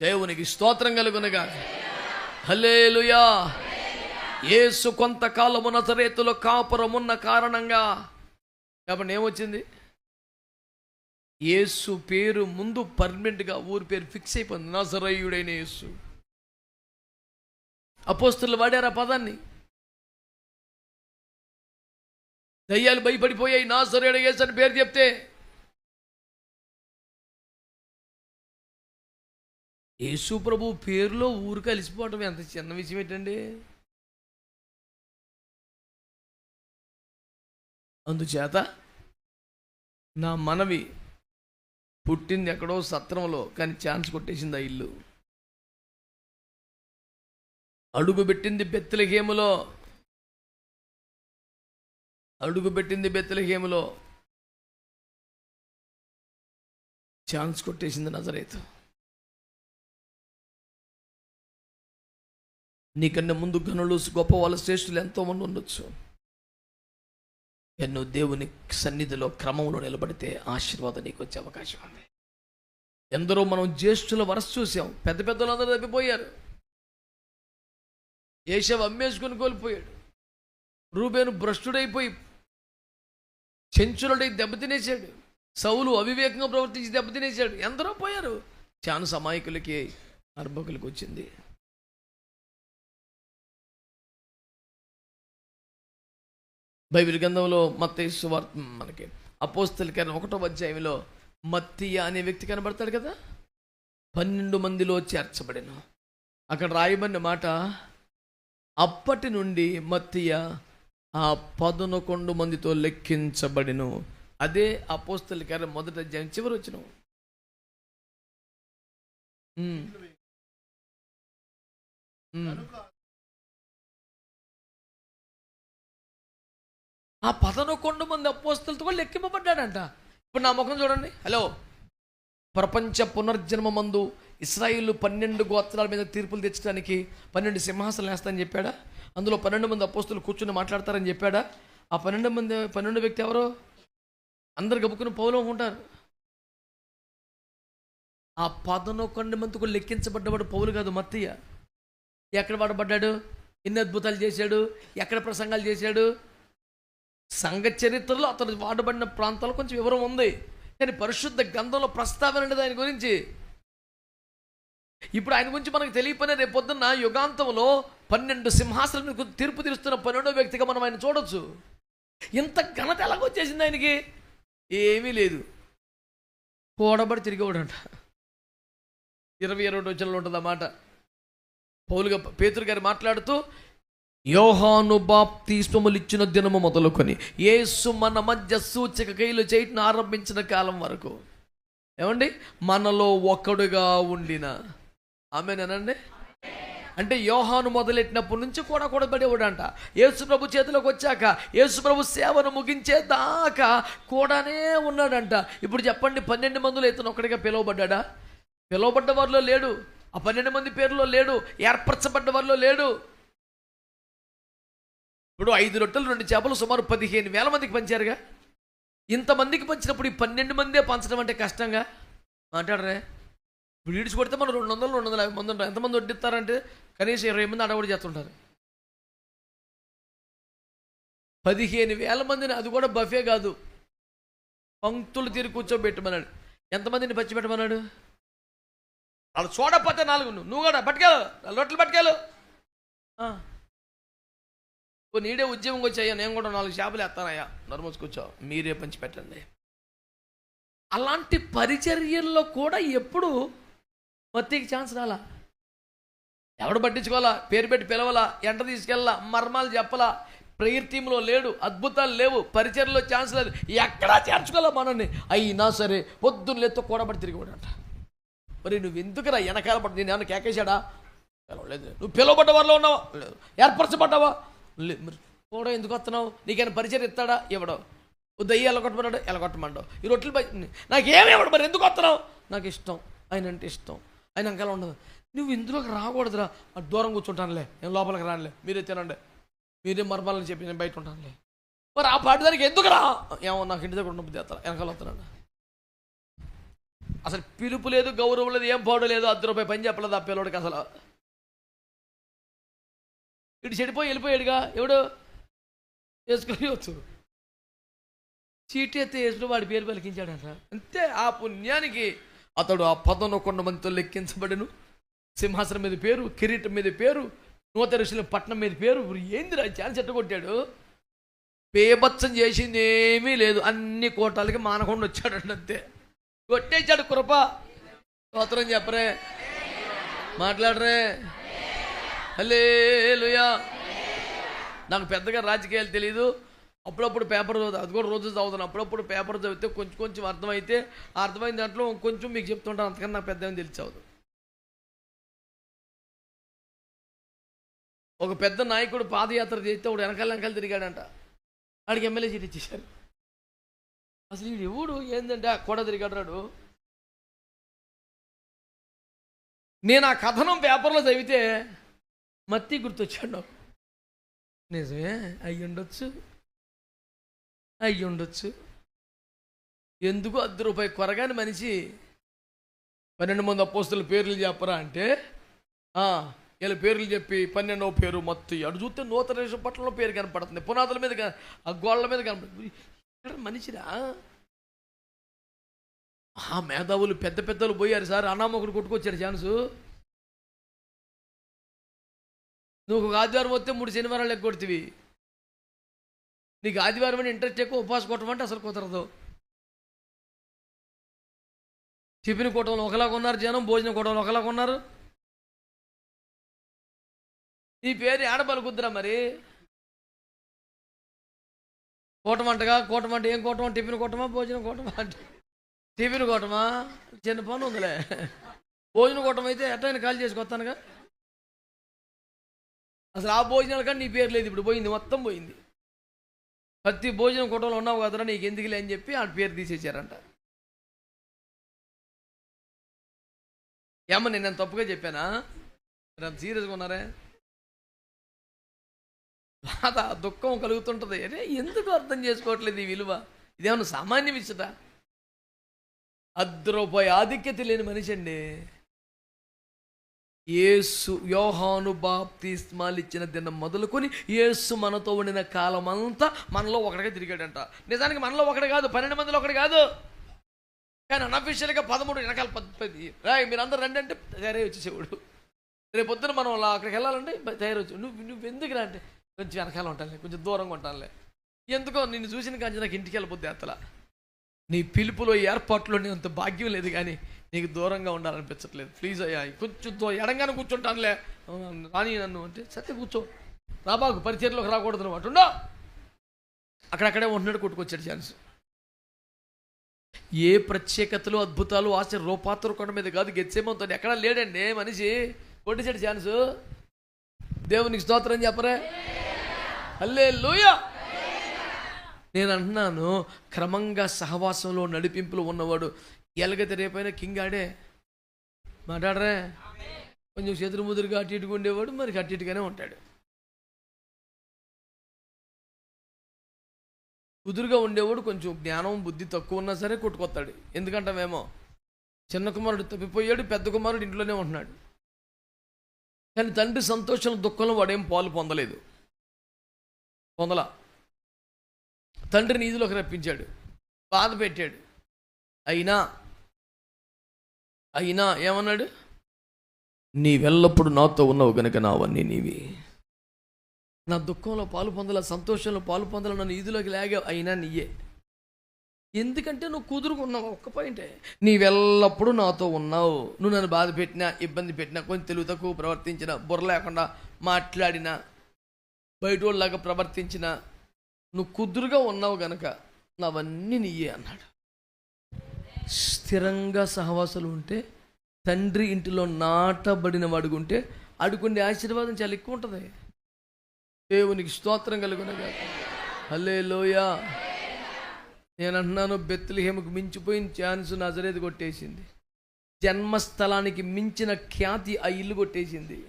దేవునికి స్తోత్రం కలుగునగా. హల్లెలూయా. యేసు కొంతకాలము నజరేతులో కాపురమున్న కారణంగా కాబట్టి ఏమొచ్చింది, యేసు పేరు ముందు పర్మనెంట్గా ఊరి పేరు ఫిక్స్ అయిపోయింది, నజరేయుడైన యేసు. అపోస్తలులు వాడారు ఆ పదాన్ని. దయ్యాలు భయపడిపోయాయి నజరేయుడు యేసు అని పేరు చెప్తే. యేసు ప్రభు పేరులో ఊరు కలిసిపోవటం ఎంత చిన్న విషయం ఏంటండి. అందుచేత నా మనవి, పుట్టింది ఎక్కడో సత్రంలో కానీ ఛాన్స్ కొట్టేసింది ఆ ఇల్లు. అడుగుపెట్టింది బెత్లెహేములో, ఛాన్స్ కొట్టేసింది నజరేతు. నీకన్నా ముందు గనులు గొప్ప వాళ్ళ శ్రేష్ఠులు ఎంతోమంది ఉండొచ్చు. ఎన్నో దేవుని సన్నిధిలో క్రమంలో నిలబడితే ఆశీర్వాదం నీకు వచ్చే అవకాశం ఉంది. ఎందరో మనం జ్యేష్ఠుల వరస చూసాం, పెద్ద పెద్దలందరూ తప్పిపోయారు. ఏషావు అమ్మేసుకొని కోల్పోయాడు. రూబేను భ్రష్టుడైపోయి చెంచులుడై దెబ్బతినేశాడు. సౌలు అవివేకంగా ప్రవర్తించి దెబ్బతినేశాడు. ఎందరో పోయారు. ఛాన్స్ అమాయకులకి, అర్భకులకి వచ్చింది. బైబిల్ గ్రంథంలో మత్తయి సువార్త మనకి అపోస్తలుల కార్యం 1వ అధ్యాయంలో మత్తీయ అనే వ్యక్తి కనబడతాడు కదా. 12 మందిలో చేర్చబడెను. అక్కడ రాయబడిన మాట, అప్పటి నుండి మత్తీయ ఆ 11 మందితో లెక్కించబడెను. అదే అపోస్తలుల కార్యం 1వ అధ్యాయం చివరి వచనం. ఆ 11 మంది అపోస్తలులతో కూడా లెక్కింపబడ్డాడంట. ఇప్పుడు నా ముఖం చూడండి. హలో, ప్రపంచ పునర్జన్మ మందు ఇశ్రాయేలు 12 గోత్రాల మీద తీర్పులు తెచ్చడానికి 12 సింహాసనాలు వేస్తానని చెప్పాడా? అందులో 12 మంది అపోస్తలులు కూర్చుని మాట్లాడతారని చెప్పాడా? ఆ 12 వ్యక్తి ఎవరో? అందరు గబుకుని పౌలో ఉంటారు. ఆ 11 మందికి లెక్కించబడ్డవాడు పౌలు కాదు, మత్తీయ. ఎక్కడ వాడబడ్డాడు? ఎన్ని అద్భుతాలు చేశాడు? ఎక్కడ ప్రసంగాలు చేశాడు? సంఘ చరిత్రలో అతను వాడబడిన ప్రాంతాల్లో కొంచెం వివరం ఉంది, కానీ పరిశుద్ధ గ్రంథంలో ప్రస్తావన ఉండదు ఆయన గురించి. ఇప్పుడు ఆయన గురించి మనకు తెలియపోయినా రేపు పొద్దున్న యుగాంతంలో 12 సింహాసనాలకు తీర్పు తీరుస్తున్న 12వ వ్యక్తిగా మనం ఆయన చూడొచ్చు. ఇంత ఘనత ఎలాగొచ్చేసింది ఆయనకి? ఏమీ లేదు, కూడబడి తిరిగేవాడంట. 22వ వచనంలో ఉంటుంది ఆ మాట. పేతురు గారు మాట్లాడుతూ, యోహాను బాప్తిస్మములు ఇచ్చిన దినము మొదలుకొని యేసు మన మధ్య సూచక క్రియలు చేయటం ఆరంభించిన కాలం వరకు, ఏమండి, మనలో ఒక్కడుగా ఉండిన. ఆమేనండి. అంటే యోహాను మొదలెట్టినప్పటి నుంచి కూడా కూడబడేవాడంట. యేసు ప్రభు చేతిలోకి వచ్చాక, యేసు ప్రభు సేవను ముగించేదాకా కూడానే ఉన్నాడంట. ఇప్పుడు చెప్పండి, 12 మందిలో ఇతను ఒక్కడిగా పిలువబడ్డా? పిలువబడ్డ వారిలో లేడు. ఆ 12 మంది పేరులో లేడు. ఏర్పరచబడ్డ వారిలో లేడు. ఇప్పుడు 5 రొట్టెలు 2 చేపలు సుమారు 15,000 మందికి పంచారుగా. ఇంతమందికి పంచినప్పుడు ఈ 12 మందే పంచడం అంటే కష్టంగా మాట్లాడరే. ఇప్పుడు ఈడ్చి కొడితే మనం 200-250 మంది ఉంటారు. ఎంతమంది వడ్డిస్తారంటే కనీసం 20 మంది అడగడి చేస్తుంటారు. 15,000 మందిని, అది కూడా బఫే కాదు, పంక్తులు తీరి కూర్చోబెట్టమన్నాడు. ఎంతమందిని పంచి పెట్టమన్నాడు? వాళ్ళు చూడకపోతే 4, నువ్వు కూడా పట్టుకెళ్ళు, రొట్టెలు పట్టుకెళ్ళు. నీడే ఉద్యమం వచ్చాయ్యా, నేను కూడా 4 చేపలు వేస్తానయ్యా, నర్మోస్ కూర్చో, మీరే పంచి పెట్టండి. అలాంటి పరిచర్యల్లో కూడా ఎప్పుడు మత్తీకి ఛాన్స్ రాలా. ఎవడు పట్టించుకోవాలా, పేరు పెట్టి పిలవాలా, ఎంట తీసుకెళ్ళాలా, మర్మాలు చెప్పాలా, ప్రేయర్ టీంలో లేడు, అద్భుతాలు లేవు, పరిచర్యలో ఛాన్స్ లేదు, ఎక్కడా చేర్చుకోవాలా మనల్ని. అయినా సరే పొద్దున్న లేతో కూడబడి తిరిగిపోయాడంట. మరి నువ్వు ఎందుకురా వెనకాల పడి, నేను ఏమన్నా కేకేశాడా? పిలవలేదు. నువ్వు పిలువబడ్డ వారిలో ఉన్నావా? లేదు. ఏర్పరచబడ్డావా? లేదు. మరి కూడా ఎందుకు వస్తున్నావు? నీకైనా పరిచయం ఇస్తాడా? ఇవ్వడం. దయ్య ఎలగొట్టమన్నాడు, ఎలగొట్టమంటావు. ఈ రొట్టెలు నాకేమి ఇవ్వడు, మరి ఎందుకు వస్తున్నావు? నాకు ఇష్టం, ఆయన అంటే ఇష్టం, ఆయన అంకలా ఉండదు. నువ్వు ఇందులోకి రాకూడదురా, అటు దూరం కూర్చుంటానులే, నేను లోపలికి రానులే, మీరే తినండి, మీరే మరపాలని చెప్పి నేను బయట ఉంటానులే. మరి ఆ పాటిదానికి ఎందుకు రా, ఏమో నాకు ఇంటి దగ్గర ఉన్నప్పుడు చేస్తాను, వెనకాల వస్తున్నాను. అసలు పిలుపు లేదు, గౌరవం లేదు, ఏం పోవడం లేదు, ₹10 పని చెప్పలేదు ఆ పిల్లడికి. అసలు ఇటు చెడిపోయి వెళ్ళిపోయాడుగా, ఎవడు వేసుకోవచ్చు, చీటీ ఎత్తే వేసుకుని వాడి పేరు పలికించాడంట. అంతే. ఆ పుణ్యానికి అతడు ఆ 11 మందితో లెక్కించబడను. సింహాసనం మీద పేరు, కిరీటం మీద పేరు, నూతన పట్నం మీద పేరు. ఏందిరా చాలా చెట్టు కొట్టాడు, బేబత్సం చేసింది ఏమీ లేదు, అన్ని కోటాలకి మానకుండా వచ్చాడండి. అంతే, కొట్టేశాడు. కృప. స్తోత్రం చెప్పరే, మాట్లాడరే. హల్లెలూయా. నాకు పెద్దగా రాజకీయాలు తెలీదు, అప్పుడప్పుడు పేపర్ అది కూడా రోజు చదువుతాను. అప్పుడప్పుడు పేపర్ చదివితే కొంచెం కొంచెం అర్థమైతే, అర్థమైన దాంట్లో కొంచెం మీకు చెప్తుంటాను, అంతకన్నా నాకు పెద్దగా తెలిసి చదువు. ఒక పెద్ద నాయకుడు పాదయాత్ర చేస్తే ఒకడు వెనకాల తిరిగాడంట, వాడికి ఎమ్మెల్యే సీట్ ఇచ్చేశారు. అసలు వీడు ఎవడు ఏంటంటే కూడా తిరిగాడు. నేను ఆ కథనం పేపర్లో చదివితే మత్తి గుర్తొచ్చాడు నాకు. నిజమే, అయ్యుండొచ్చు. ఎందుకు ₹10 కొరగాని మనిషి 12 మంది అపోస్తలుల పేర్లు చెప్పరా అంటే, వీళ్ళ పేర్లు చెప్పి 12వ పేరు మత్తి. అటు చూస్తే నూతన పట్టణంలో పేరు కనపడుతుంది, పునాదుల మీద, ఆ గోళ్ళ మీద కనపడుతుంది. ఇక్కడ మనిషిరా. ఆ మేధావులు పెద్ద పెద్దలు పోయారు సార్, అనామకుడు కొట్టుకొచ్చాడు ఛాన్సు. నువ్వు ఒక ఆదివారం వస్తే 3 శనివారాలు ఎగ్గొడుతుంది. నీకు ఆదివారం అని ఇంట్రెస్ట్ ఎక్కువ, ఉపవాసం కొట్టమంటే అసలు కుదరదు. టిఫిన్ కూటంలో ఒకలాగా ఉన్నారు జనం, భోజనం కూటంలో ఒకలాగా ఉన్నారు. ఈ పేరు ఏడ పలుకుద్దురా మరి? కూటమంటగా, కూటమంట ఏం కూటమా? టిఫిన్ కూటమా, భోజనం కూటమా? అంటే టిఫిన్ కూటమా, చిన్న పని ఉందిలే. భోజనం కూటం అయితే ఎట్టయినా కాల్ చేసి కొత్తానుగా. అసలు ఆ భోజనాల కానీ నీ పేరు లేదు, ఇప్పుడు పోయింది, మొత్తం పోయింది. ప్రతి భోజనం కూటంలో ఉన్నావు కదరా, నీకు ఎందుకులే అని చెప్పి ఆ పేరు తీసేశారంట. ఏమన్నా నేను తప్పుగా చెప్పానా? అంత సీరియస్గా ఉన్నారే? బాధ, దుఃఖం కలుగుతుంటుంది. అరే ఎందుకు అర్థం చేసుకోవట్లేదు ఈ విలువ? ఇదేమన్నా సామాన్య విషయట? ₹10 ఆధిక్యత లేని మనిషి అండి. యేసు యోహాను బాప్తిస్మాలు ఇచ్చిన దినం మొదలుకొని యేసు మనతో ఉండిన కాలం అంతా మనలో ఒకటిగా తిరిగాడంట. నిజానికి మనలో ఒకటి కాదు, 12 మందిలో ఒకటి కాదు, కానీ అన్అఫీషియల్గా 13 వెనకాల 10 మీరందరూ రండి అంటే తయారై వచ్చేసేవాడు. రేపు పొద్దున మనం అక్కడికి వెళ్ళాలంటే తయారొచ్చు. నువ్వు ఎందుకు రా అంటే, కొంచెం వెనకాల ఉంటానులే, కొంచెం దూరంగా ఉంటానులే. ఎందుకో నిన్ను చూసిన కానీ నాకు ఇంటికి వెళ్ళిపోద్ది అత్తలా. నీ పిలుపులో ఏర్పాట్లో అంత భాగ్యం లేదు, కానీ నీకు దూరంగా ఉండాలనిపించట్లేదు. ప్లీజ్ అయ్యా, కొంచెం ఎడంగానే కూర్చుంటానులే, రాని నన్ను అంటే, సత్య కూర్చో, రాబాకు, పరిచర్లోకి రాకూడదు నువ్వు అంటుండో. అక్కడక్కడే ఉంటున్నాడు, కొట్టుకొచ్చాడు ఛాన్స్. ఏ ప్రత్యేకతలు, అద్భుతాలు, ఆశ్చర్య రూపాంతర కొండ మీద కాదు, గెత్సేమవుతుంది ఎక్కడా లేడండి మనిషి, కొట్టేశాడు ఛాన్సు. దేవునికి స్తోత్రం చెప్పరే. హల్లెలూయా. నేను అంటున్నాను, క్రమంగా సహవాసంలో నడిపింపులు ఉన్నవాడు ఎలాగైతే రేపైనా కింగ్ ఆడే. మాట్లాడరే. కొంచెం చేతులు ముదురుగా అటు ఇటుగా ఉండేవాడు మరి అటు ఇటుగానే ఉంటాడు. కుదురుగా ఉండేవాడు కొంచెం జ్ఞానం బుద్ధి తక్కువ ఉన్నా సరే కొట్టుకొస్తాడు. ఎందుకంటామేమో, చిన్న కుమారుడు తప్పిపోయాడు, పెద్ద కుమారుడు ఇంట్లోనే ఉంటున్నాడు. కానీ తండ్రి సంతోషం దుఃఖంలో వాడేం పాలు పొందలా. తండ్రి నీతిలోకి రప్పించాడు, బాధ పెట్టాడు. అయినా ఏమన్నాడు? నీవెల్లప్పుడు నాతో ఉన్నావు గనుక నావన్నీ నీవి. నా దుఃఖంలో పాలు పొందల, సంతోషంలో పాలు పొందల, నన్ను ఈదులోకి లాగావు, అయినా నీయే. ఎందుకంటే నువ్వు కుదురుకున్నావు. ఒక్క పాయింటే, నీవెల్లప్పుడూ నాతో ఉన్నావు. నువ్వు నన్ను బాధ పెట్టినా, ఇబ్బంది పెట్టినా, కొంచెం తెలివి తక్కువ ప్రవర్తించినా, బుర్ర లేకుండా మాట్లాడినా, బయట వాళ్ళలాగా ప్రవర్తించినా, నువ్వు కుదురుగా ఉన్నావు గనక నావన్నీ నీయే అన్నాడు. స్థిరంగా సహవాసాలు ఉంటే, తండ్రి ఇంటిలో నాటబడిన వాడుకుంటే అడుగుండే ఆశీర్వాదం చాలా ఎక్కువ ఉంటుంది. దేవునికి స్తోత్రం కలుగునగా. హల్లెలూయా. నేను అంటున్నాను, బెత్లెహేముకు మించిపోయిన ఛాన్స్ నజరేతు కొట్టేసింది. జన్మస్థలానికి మించిన ఖ్యాతి ఆ ఇల్లు కొట్టేసింది.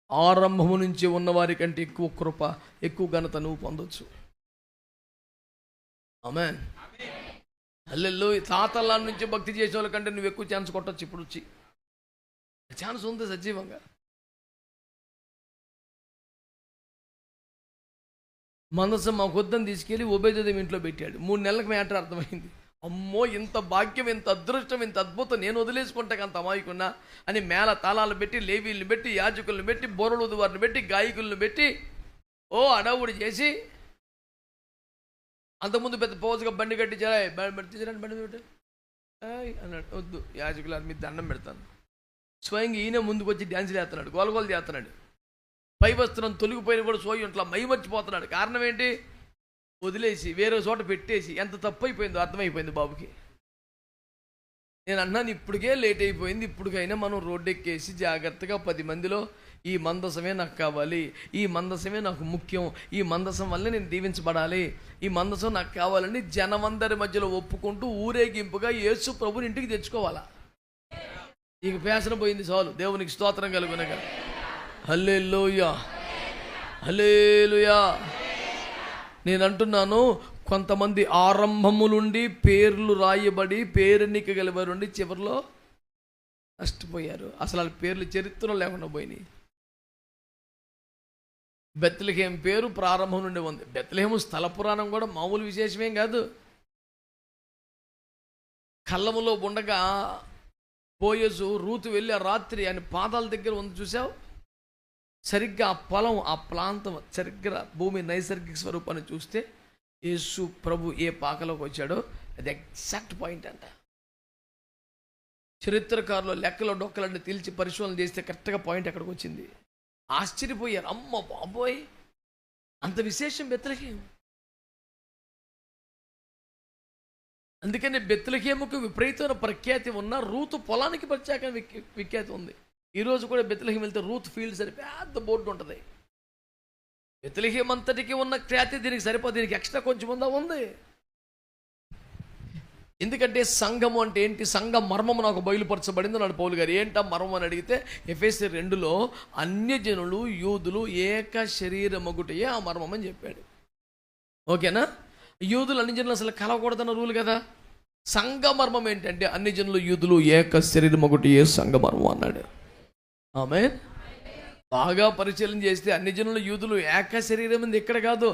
ఆరంభము నుంచి ఉన్నవారి కంటే ఎక్కువ కృప, ఎక్కువ ఘనత నువ్వు పొందొచ్చు. ఆమేన్. హల్లెలూయా. తాతల నుంచి భక్తి చేసే వాళ్ళ కంటే నువ్వు ఎక్కువ ఛాన్స్ కొట్టచ్చు. ఇప్పుడు వచ్చి ఛాన్స్ ఉంది సజీవంగా. మందసం మాకు వద్దని తీసుకెళ్ళి ఓబేదెదోం ఇంట్లో పెట్టాడు. 3 నెలలకు మ్యాటర్ అర్థమైంది. అమ్మో, ఇంత భాగ్యం, ఇంత అదృష్టం, ఇంత అద్భుతం నేను వదిలేసుకుంటాక అంత అమాయకున్నా అని మేళ తాళాలు పెట్టి, లేవీలను పెట్టి, యాజకులను పెట్టి, బోరలు వారిని పెట్టి, గాయకులను పెట్టి అడవుడు చేసి, అంతకుముందు పెద్ద పోజుగా బండి కట్టించారా, బండి పెట్టు అన్నాడు. వద్దు యాజకులు మీద దండం పెడతాను. స్వయంగా ఈయన ముందుకు వచ్చి డ్యాన్స్ చేస్తున్నాడు, గోలగోలు చేస్తున్నాడు. పై వస్త్రం తొలగిపోయిన కూడా సోయి ఇంట్లో మైమర్చిపోతున్నాడు. కారణం ఏంటి? వదిలేసి వేరే చోట పెట్టేసి. ఎంత తప్పు అయిపోయిందో అర్థమైపోయింది బాబుకి. నేను అన్నాను, ఇప్పటికే లేట్ అయిపోయింది, ఇప్పటికైనా మనం రోడ్డు ఎక్కేసి జాగ్రత్తగా 10 మందిలో ఈ మందసమే నాకు కావాలి, ఈ మందసమే నాకు ముఖ్యం, ఈ మందసం వల్లే నేను దీవించబడాలి, ఈ మందసం నాకు కావాలని జనమందరి మధ్యలో ఒప్పుకుంటూ ఊరేగింపుగా యేసు ప్రభుని ఇంటికి తెచ్చుకోవాలా. ఇక పేసన పోయింది చాలు. దేవునికి స్తోత్రం కలుగునగా. హల్లెలూయా, హల్లెలూయా. నేను అంటున్నాను, కొంతమంది ఆరంభము నుండి పేర్లు రాయబడి పేరెన్నిక గలవారు చివరిలో నష్టపోయారు. అసలు వాళ్ళ పేర్లు చరిత్రలో లేకుండా పోయినాయి. బెత్లెహేము పేరు ప్రారంభం నుండి ఉంది. బెత్లెహేము స్థల పురాణం కూడా మామూలు విశేషమేం కాదు. కళ్ళములో ఉండగా బోయజు రూతు వెళ్ళి ఆ రాత్రి ఆయన పాదాల దగ్గర ఉంది చూసావు. సరిగ్గా ఆ పొలం, ఆ ప్రాంతం, సరిగ్గా భూమి నైసర్గిక స్వరూపాన్ని చూస్తే యేసు ప్రభు ఏ పాకలోకి వచ్చాడో అది ఎగ్జాక్ట్ పాయింట్ అంట. చరిత్రకారులు లెక్కలో డొక్కలన్నీ తీల్చి పరిశోధన చేస్తే కరెక్ట్గా పాయింట్ ఎక్కడికి వచ్చింది. ఆశ్చర్యపోయారు. అమ్మ బాబోయ్, అంత విశేషం బెత్లెహేము. అందుకని బెత్లెహేముకు విపరీతమైన ప్రఖ్యాతి ఉన్న రూతు పొలానికి ప్రత్యేక విఖ్యాతి ఉంది. ఈరోజు కూడా బెత్లెహేము వెళ్తే రూత్ ఫీల్డ్స్ అని పెద్ద బోర్డు ఉంటుంది. బెత్లెహేము అంతటికి ఉన్న ఖ్యాతి దీనికి సరిపోదు, దీనికి ఎక్స్ట్రా కొంచెం ఉంది. ఎందుకంటే సంఘము అంటే ఏంటి? సంఘ మర్మము నాకు బయలుపరచబడింది అన్నాడు పౌలు గారు. ఏంటా మర్మం అని అడిగితే ఎఫెసీ 2లో అన్యజనులు యూదులు ఏక శరీరమగుటయే ఆ మర్మం అని చెప్పాడు. ఓకేనా? యూదులు అన్యజనులు అసలు కలవకూడదన్న రూల్ కదా. సంఘ మర్మం ఏంటంటే అన్ని జనులు యూదులు ఏక శరీరమగుటయే సంఘ మర్మం అన్నాడు. ఆమేన్. బాగా పరిశీలన చేస్తే అన్ని జనులు యూదులు ఏక శరీరం ఉంది. ఇక్కడ కాదు,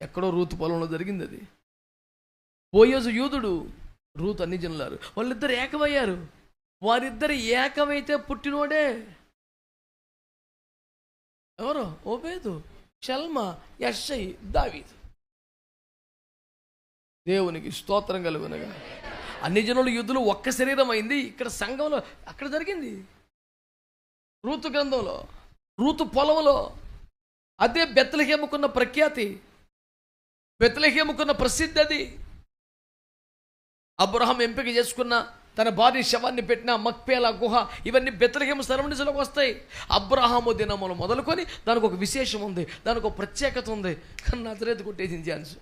ఎక్కడో రూతు పొలంలో జరిగింది అది. బోయజు యూదుడు, రూతు అన్ని జనులారు. వాళ్ళిద్దరు ఏకమయ్యారు. వారిద్దరు ఏకమైతే పుట్టినోడే ఎవరు? ఓబేదు, షల్మా, యెషై, దావీదు. దేవునికి స్తోత్రం కలుగునగా. అన్ని జనులు యూదులు ఒక్క శరీరం అయింది. ఇక్కడ సంఘంలో అక్కడ జరిగింది. రూతు గ్రంథంలో, రూతు పొలంలో. అదే బెత్లెహేముకున్న ప్రఖ్యాతి, బెత్లెహేముకున్న ప్రసిద్ధి అది. అబ్రహాం ఎంపిక చేసుకున్న తన భార్య శవాన్ని పెట్టిన మక్పేలా గుహ, ఇవన్నీ బెత్లెహేము స్థలం నుంచిలోకి వస్తాయి. అబ్రహాము దినములు మొదలుకొని దానికి ఒక విశేషం ఉంది, దానికి ఒక ప్రత్యేకత ఉంది. కానీ నజరేతు కొట్టేసింది ఛాన్స్.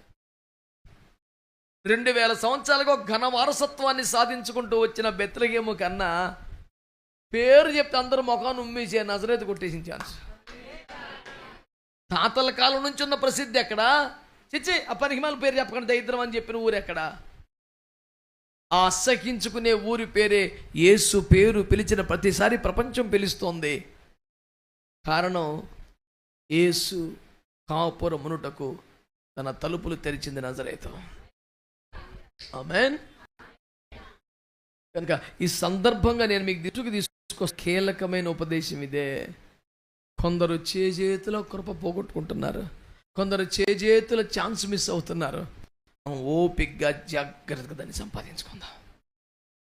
2000 సంవత్సరాలుగా ఘన వారసత్వాన్ని సాధించుకుంటూ వచ్చిన బెత్లెహేము కన్నా పేరు చెప్తే అందరూ ముఖాన్ని ఉమ్మేసే నజరేతు కొట్టేసిన ఛాన్స్. తాతల కాలం నుంచి ఉన్న ప్రసిద్ధి ఎక్కడ? చిచ్చి ఆ పనికిమాల పేరు చెప్పకుండా దరిద్రం అని చెప్పిన ఊరు ఎక్కడ? ఆ అసహించుకునే ఊరి పేరే యేసు పేరు పిలిచిన ప్రతిసారి ప్రపంచం పిలుస్తోంది. కారణం యేసు కాపురమునుటకు తన తలుపులు తెరిచింది నజరేతు. ఆమేన్. కనుక ఈ సందర్భంగా నేను మీకు తీసుకో కీలకమైన ఉపదేశం ఇదే. కొందరు చేజేతుల కృప పోగొట్టుకుంటున్నారు, కొందరు చేజేతుల ఛాన్స్ మిస్ అవుతున్నారు. ఓపిగ్గా జాగ్రత్తగా దాన్ని సంపాదించుకుందాం.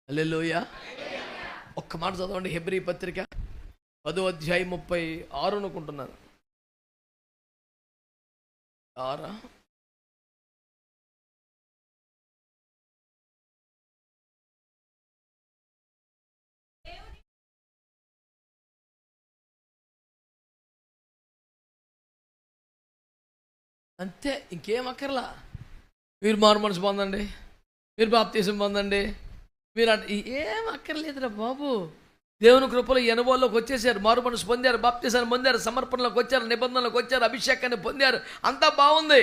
హల్లెలూయా. ఒక్క మాట చదవండి, హెబ్రీ పత్రిక 10వ అధ్యాయం 36 అనుకుంటున్నాను. 6 అంతే, ఇంకేం అక్కర్లా. మీరు మారు మనసు పొందండి, మీరు బాప్తీసం పొందండి, మీరు ఏం అక్కర్లేదురా బాబు, దేవుని కృపలో ఈ అనుభవంలోకి వచ్చేసారు, మారు మనసు పొందారు, బాప్తిసాన్ని పొందారు, సమర్పణలోకి వచ్చారు, నిబంధనలకు వచ్చారు, అభిషేకాన్ని పొందారు, అంతా బాగుంది.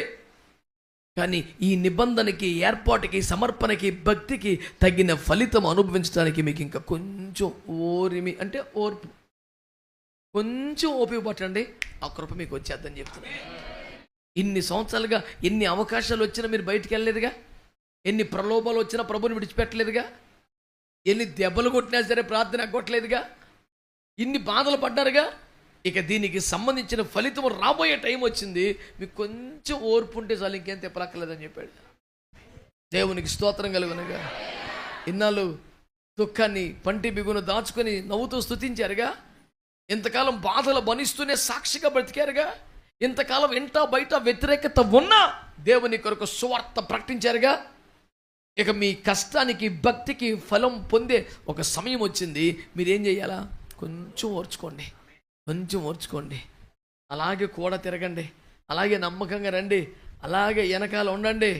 కానీ ఈ నిబంధనకి, ఏర్పాటుకి, సమర్పణకి, భక్తికి తగిన ఫలితం అనుభవించడానికి మీకు ఇంకా కొంచెం ఓరిమి అంటే ఓర్పు, కొంచెం ఓపిక పట్టండి, ఆ కృప మీకు వచ్చేద్దని చెప్తున్నాను. ఇన్ని సంవత్సరాలుగా ఎన్ని అవకాశాలు వచ్చినా మీరు బయటికి వెళ్ళలేదుగా, ఎన్ని ప్రలోభాలు వచ్చినా ప్రభుని విడిచిపెట్టలేదుగా, ఎన్ని దెబ్బలు కొట్టినా సరే ప్రార్థన కొట్టలేదుగా, ఇన్ని బాధలు పడ్డారుగా. ఇక దీనికి సంబంధించిన ఫలితం రాబోయే టైం వచ్చింది, మీకు కొంచెం ఓర్పు ఉంటే చాలు, ఇంకేం తెప్పలక్కర్లేదని చెప్పాడు. దేవునికి స్తోత్రం కలుగునగా. ఇన్నాళ్ళు దుఃఖాన్ని పంటి బిగును దాచుకొని నవ్వుతూ స్తుతించారుగా, ఇంతకాలం బాధలు భనిస్తూనే సాక్షిగా బ్రతికారుగా, ఇంతకాలం ఇంట బయట వ్యతిరేకత ఉన్నా దేవుని కొరకు సువార్త ప్రకటించారుగా. ఇక మీ కష్టానికి, భక్తికి ఫలం పొందే ఒక సమయం వచ్చింది. మీరేం చేయాలా? కొంచెం ఓర్చుకోండి, కొంచెం ఓర్చుకోండి. అలాగే కూడా తిరగండి, అలాగే నమ్మకంగా రండి, అలాగే వెనకాల ఉండండి.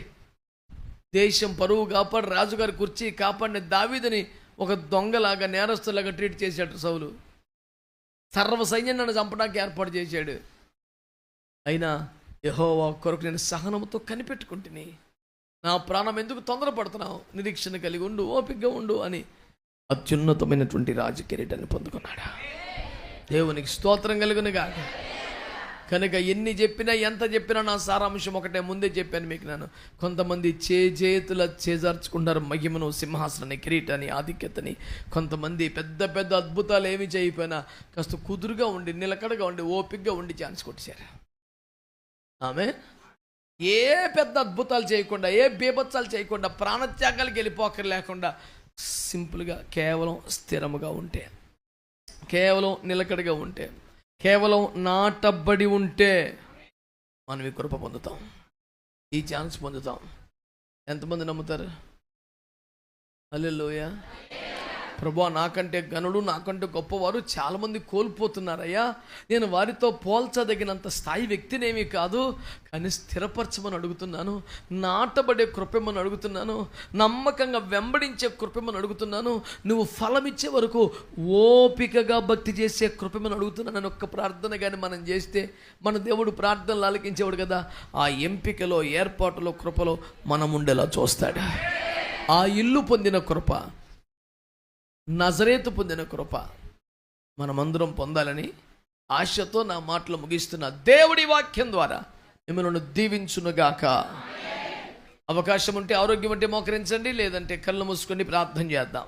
దేశం పరువు కాపాడు, రాజుగారి కుర్చీ కాపాడిన దావీదుని ఒక దొంగలాగా, నేరస్తులాగా ట్రీట్ చేశాడు సౌలు. సర్వ సైన్యాన్ని చంపడానికి ఏర్పాటు చేశాడు. అయినా యెహోవా కొరకు నేను సహనంతో కనిపెట్టుకుంటుని, నా ప్రాణం ఎందుకు తొందరపడుతున్నావు, నిరీక్షణ కలిగి ఉండు, ఓపికగా ఉండు అని అత్యున్నతమైనటువంటి రాజకిరీటాన్ని పొందుకున్నాడు. దేవునికి స్తోత్రం కలుగునుగా. కనుక ఎన్ని చెప్పినా, ఎంత చెప్పినా నా సారాంశం ఒకటే, ముందే చెప్పాను మీకు. నేను కొంతమంది చేతుల చేజార్చుకుంటారు మహిమను, సింహాసనాన్ని, కిరీటాన్ని, ఆధిక్యతని. కొంతమంది పెద్ద పెద్ద అద్భుతాలు ఏమి చేయకపోయినా కాస్త కుదురుగా ఉండి, నిలకడగా ఉండి, ఓపికగా ఉండి ఛాన్స్ కొట్టేశారు. ఆమె ఏ పెద్ద అద్భుతాలు చేయకుండా, ఏ బీభత్సాలు చేయకుండా, ప్రాణత్యాగాలకు వెళ్ళిపోకరు లేకుండా, సింపుల్గా కేవలం స్థిరముగా ఉంటే, కేవలం నిలకడగా ఉంటే, కేవలం నాటబడి ఉంటే మనం ఈ కృప పొందుతాం, ఈ ఛాన్స్ పొందుతాం. ఎంతమంది నమ్ముతారు? హల్లెలూయా. ప్రభువా, నాకంటే గనుడు, నాకంటే గొప్పవారు చాలామంది కోల్పోతున్నారయ్యా. నేను వారితో పోల్చదగినంత స్థాయి వ్యక్తినేమీ కాదు, కానీ స్థిరపరచమని అడుగుతున్నాను, నాటబడే కృపమని అడుగుతున్నాను, నమ్మకంగా వెంబడించే కృపమని అడుగుతున్నాను, నువ్వు ఫలమిచ్చే వరకు ఓపికగా భక్తి చేసే కృపమని అడుగుతున్నాను అని ఒక్క ప్రార్థన కానీ మనం చేస్తే, మన దేవుడు ప్రార్థనలు ఆలకించేవాడు కదా. ఆ ఎంపికలో, ఏర్పాటులో, కృపలో మనం ఉండేలా చూస్తాడు. ఆ ఇల్లు పొందిన కృప, నజరేతు పొందిన కృప మనమందరం పొందాలని ఆశతో నా మాటలు ముగిస్తున్న దేవుడి వాక్యం ద్వారా మిమ్మల్ని దీవించునుగాక. అవకాశం ఉంటే, ఆరోగ్యం ఉంటే మోకరించండి, లేదంటే కళ్ళు మూసుకొని ప్రార్థన చేద్దాం.